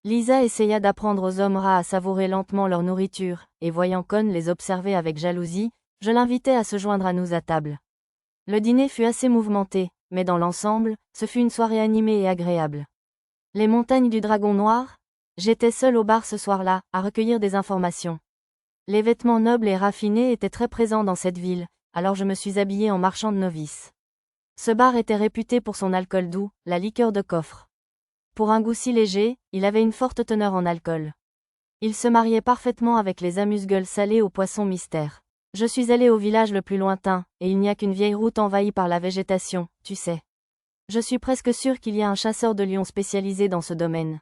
Lisa essaya d'apprendre aux hommes rats à savourer lentement leur nourriture, et voyant Con les observer avec jalousie, je l'invitai à se joindre à nous à table. Le dîner fut assez mouvementé, mais dans l'ensemble, ce fut une soirée animée et agréable. Les montagnes du Dragon Noir? J'étais seul au bar ce soir-là, à recueillir des informations. Les vêtements nobles et raffinés étaient très présents dans cette ville, alors je me suis habillé en marchand de novice. Ce bar était réputé pour son alcool doux, la liqueur de coffre. Pour un goût si léger, il avait une forte teneur en alcool. Il se mariait parfaitement avec les amuse-gueules salées aux poissons mystères. Je suis allé au village le plus lointain, et il n'y a qu'une vieille route envahie par la végétation, tu sais. Je suis presque sûr qu'il y a un chasseur de lions spécialisé dans ce domaine.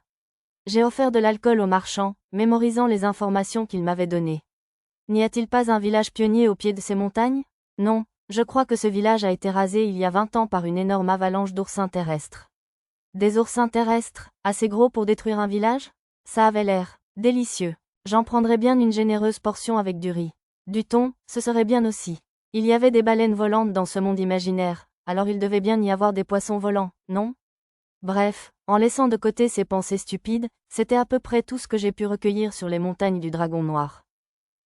J'ai offert de l'alcool au marchand, mémorisant les informations qu'il m'avait données. N'y a-t-il pas un village pionnier au pied de ces montagnes? Non, je crois que ce village a été rasé il y a 20 ans par une énorme avalanche d'oursins terrestres. Des oursins terrestres, assez gros pour détruire un village? Ça avait l'air délicieux. J'en prendrais bien une généreuse portion avec du riz. Du thon, ce serait bien aussi. Il y avait des baleines volantes dans ce monde imaginaire, alors il devait bien y avoir des poissons volants, non? Bref, en laissant de côté ces pensées stupides, c'était à peu près tout ce que j'ai pu recueillir sur les montagnes du Dragon Noir.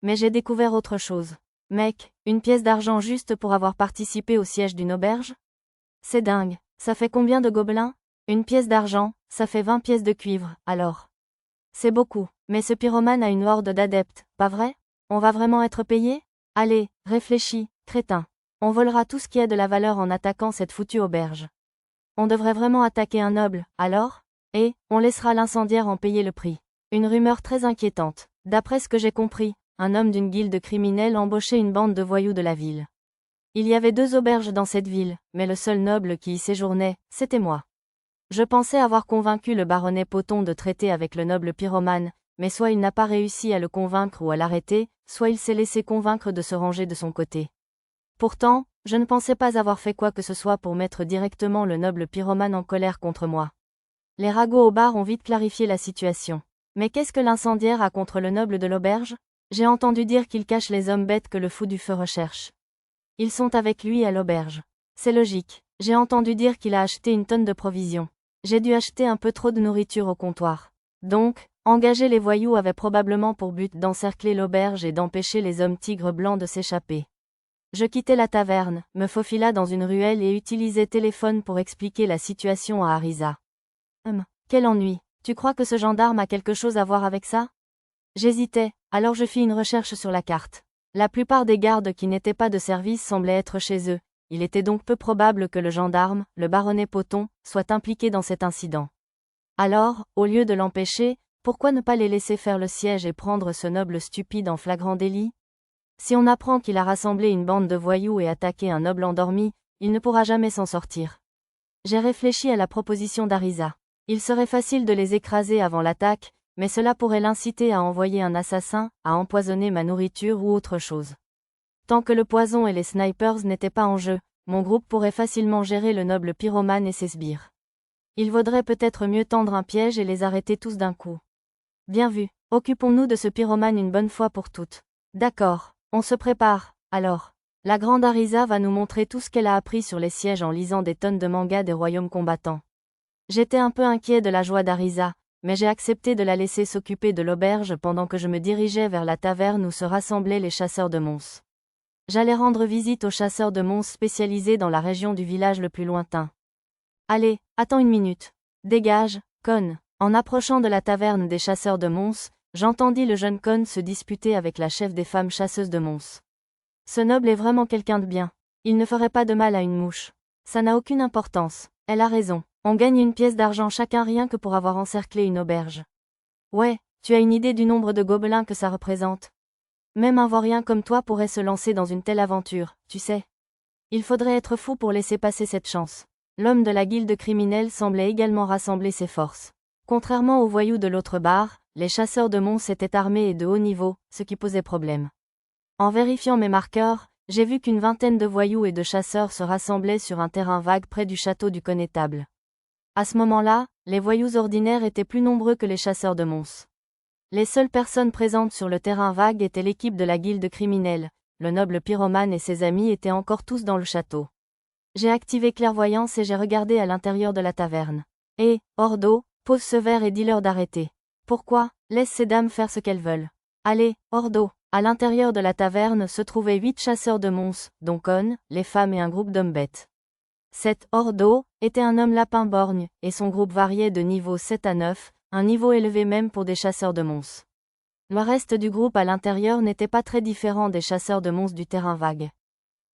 Mais j'ai découvert autre chose. Mec, une pièce d'argent juste pour avoir participé au siège d'une auberge? C'est dingue, ça fait combien de gobelins? Une pièce d'argent, ça fait 20 pièces de cuivre, alors. C'est beaucoup, mais ce pyromane a une horde d'adeptes, pas vrai? On va vraiment être payé? Allez, réfléchis, crétin. On volera tout ce qui a de la valeur en attaquant cette foutue auberge. On devrait vraiment attaquer un noble, alors? Et, on laissera l'incendiaire en payer le prix. Une rumeur très inquiétante. D'après ce que j'ai compris, un homme d'une guilde criminelle embauchait une bande de voyous de la ville. Il y avait 2 auberges dans cette ville, mais le seul noble qui y séjournait, c'était moi. Je pensais avoir convaincu le baronnet Poton de traiter avec le noble pyromane, mais soit il n'a pas réussi à le convaincre ou à l'arrêter, soit il s'est laissé convaincre de se ranger de son côté. Pourtant, je ne pensais pas avoir fait quoi que ce soit pour mettre directement le noble pyromane en colère contre moi. Les ragots au bar ont vite clarifié la situation. Mais qu'est-ce que l'incendiaire a contre le noble de l'auberge? J'ai entendu dire qu'il cache les hommes bêtes que le fou du feu recherche. Ils sont avec lui à l'auberge. C'est logique. J'ai entendu dire qu'il a acheté une tonne de provisions. J'ai dû acheter un peu trop de nourriture au comptoir. Donc, engager les voyous avait probablement pour but d'encercler l'auberge et d'empêcher les hommes tigres blancs de s'échapper. Je quittai la taverne, me faufila dans une ruelle et utilisai téléphone pour expliquer la situation à Arisa. Quel ennui. Tu crois que ce gendarme a quelque chose à voir avec ça? J'hésitais, alors je fis une recherche sur la carte. La plupart des gardes qui n'étaient pas de service semblaient être chez eux. Il était donc peu probable que le gendarme, le baronnet Poton, soit impliqué dans cet incident. Alors, au lieu de l'empêcher, pourquoi ne pas les laisser faire le siège et prendre ce noble stupide en flagrant délit? Si on apprend qu'il a rassemblé une bande de voyous et attaqué un noble endormi, il ne pourra jamais s'en sortir. J'ai réfléchi à la proposition d'Arisa. Il serait facile de les écraser avant l'attaque, mais cela pourrait l'inciter à envoyer un assassin, à empoisonner ma nourriture ou autre chose. Tant que le poison et les snipers n'étaient pas en jeu, mon groupe pourrait facilement gérer le noble pyromane et ses sbires. Il vaudrait peut-être mieux tendre un piège et les arrêter tous d'un coup. Bien vu, occupons-nous de ce pyromane une bonne fois pour toutes. D'accord, on se prépare, alors. La grande Arisa va nous montrer tout ce qu'elle a appris sur les sièges en lisant des tonnes de mangas des royaumes combattants. J'étais un peu inquiet de la joie d'Arisa, mais j'ai accepté de la laisser s'occuper de l'auberge pendant que je me dirigeais vers la taverne où se rassemblaient les chasseurs de monstres. J'allais rendre visite aux chasseurs de monstres spécialisés dans la région du village le plus lointain. Allez, attends une minute. Dégage, conne. En approchant de la taverne des chasseurs de monstres, j'entendis le jeune conne se disputer avec la chef des femmes chasseuses de monstres. Ce noble est vraiment quelqu'un de bien. Il ne ferait pas de mal à une mouche. Ça n'a aucune importance. Elle a raison. On gagne une pièce d'argent chacun rien que pour avoir encerclé une auberge. Ouais, tu as une idée du nombre de gobelins que ça représente? Même un vaurien comme toi pourrait se lancer dans une telle aventure, tu sais. Il faudrait être fou pour laisser passer cette chance. L'homme de la guilde criminelle semblait également rassembler ses forces. Contrairement aux voyous de l'autre bar, les chasseurs de monstres étaient armés et de haut niveau, ce qui posait problème. En vérifiant mes marqueurs, j'ai vu qu'une vingtaine de voyous et de chasseurs se rassemblaient sur un terrain vague près du château du connétable. À ce moment-là, les voyous ordinaires étaient plus nombreux que les chasseurs de monstres. Les seules personnes présentes sur le terrain vague étaient l'équipe de la guilde criminelle. Le noble pyromane et ses amis étaient encore tous dans le château. J'ai activé clairvoyance et j'ai regardé à l'intérieur de la taverne. Hé, Ordo, pose ce verre et dis-leur d'arrêter. Pourquoi? Laisse ces dames faire ce qu'elles veulent. Allez, Ordo. À l'intérieur de la taverne se trouvaient 8 chasseurs de monstres, dont Con, les femmes et un groupe d'hommes bêtes. Cet Ordo était un homme lapin borgne, et son groupe variait de niveau 7 à 9, un niveau élevé même pour des chasseurs de monstres. Le reste du groupe à l'intérieur n'était pas très différent des chasseurs de monstres du terrain vague.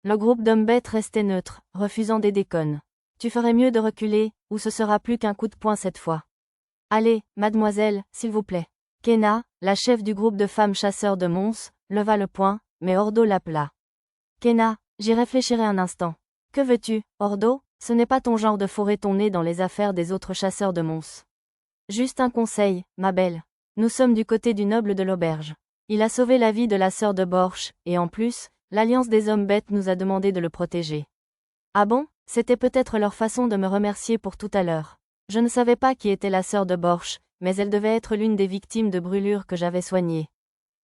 Le groupe d'hommes bêtes restait neutre, refusant des déconnes. Tu ferais mieux de reculer, ou ce sera plus qu'un coup de poing cette fois. Allez, mademoiselle, s'il vous plaît. Kenna, la chef du groupe de femmes chasseurs de monstres, leva le poing, mais Ordo l'appela. Kenna, j'y réfléchirai un instant. Que veux-tu, Ordo? Ce n'est pas ton genre de fourrer ton nez dans les affaires des autres chasseurs de monstres. Juste un conseil, ma belle. Nous sommes du côté du noble de l'auberge. Il a sauvé la vie de la sœur de Borch, et en plus, l'Alliance des hommes bêtes nous a demandé de le protéger. Ah bon? C'était peut-être leur façon de me remercier pour tout à l'heure. Je ne savais pas qui était la sœur de Borch, mais elle devait être l'une des victimes de brûlures que j'avais soignées.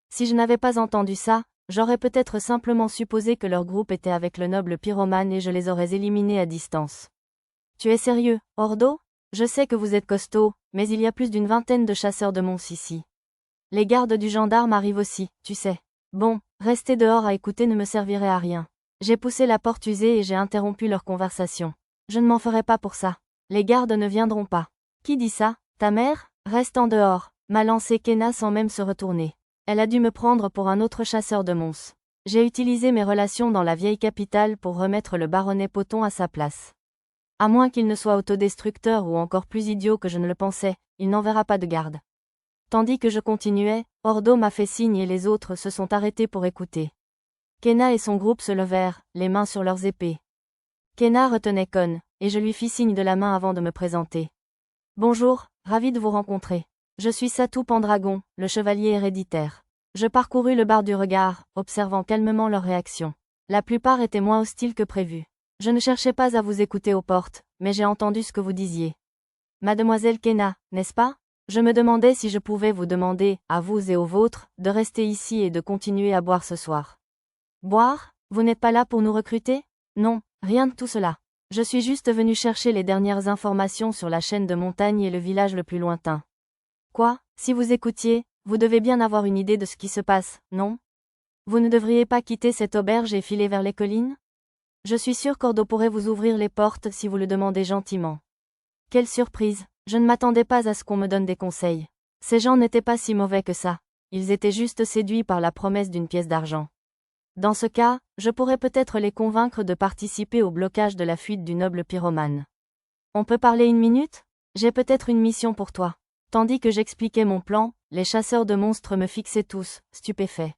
Si je n'avais pas entendu ça, j'aurais peut-être simplement supposé que leur groupe était avec le noble pyromane et je les aurais éliminés à distance. Tu es sérieux, Ordo? Je sais que vous êtes costaud, mais il y a plus d'une vingtaine de chasseurs de monstres ici. Les gardes du gendarme arrivent aussi, tu sais. Bon, rester dehors à écouter ne me servirait à rien. J'ai poussé la porte usée et j'ai interrompu leur conversation. Je ne m'en ferai pas pour ça. Les gardes ne viendront pas. Qui dit ça? Ta mère? Reste en dehors, m'a lancé Kenna sans même se retourner. Elle a dû me prendre pour un autre chasseur de monstres. J'ai utilisé mes relations dans la vieille capitale pour remettre le baronnet Poton à sa place. À moins qu'il ne soit autodestructeur ou encore plus idiot que je ne le pensais, il n'enverra pas de garde. Tandis que je continuais, Ordo m'a fait signe et les autres se sont arrêtés pour écouter. Kenna et son groupe se levèrent, les mains sur leurs épées. Kenna retenait Con, et je lui fis signe de la main avant de me présenter. Bonjour, ravi de vous rencontrer. Je suis Satou Pendragon, le chevalier héréditaire. Je parcourus le bar du regard, observant calmement leurs réactions. La plupart étaient moins hostiles que prévu. Je ne cherchais pas à vous écouter aux portes, mais j'ai entendu ce que vous disiez. Mademoiselle Kenna, n'est-ce pas? Je me demandais si je pouvais vous demander, à vous et aux vôtres, de rester ici et de continuer à boire ce soir. Boire? Vous n'êtes pas là pour nous recruter? Non, rien de tout cela. Je suis juste venu chercher les dernières informations sur la chaîne de montagne et le village le plus lointain. Quoi? Si vous écoutiez, vous devez bien avoir une idée de ce qui se passe, non? Vous ne devriez pas quitter cette auberge et filer vers les collines? Je suis sûr qu'Ordo pourrait vous ouvrir les portes si vous le demandez gentiment. Quelle surprise, je ne m'attendais pas à ce qu'on me donne des conseils. Ces gens n'étaient pas si mauvais que ça, ils étaient juste séduits par la promesse d'une pièce d'argent. Dans ce cas, je pourrais peut-être les convaincre de participer au blocage de la fuite du noble pyromane. On peut parler une minute? J'ai peut-être une mission pour toi. Tandis que j'expliquais mon plan, les chasseurs de monstres me fixaient tous, stupéfaits.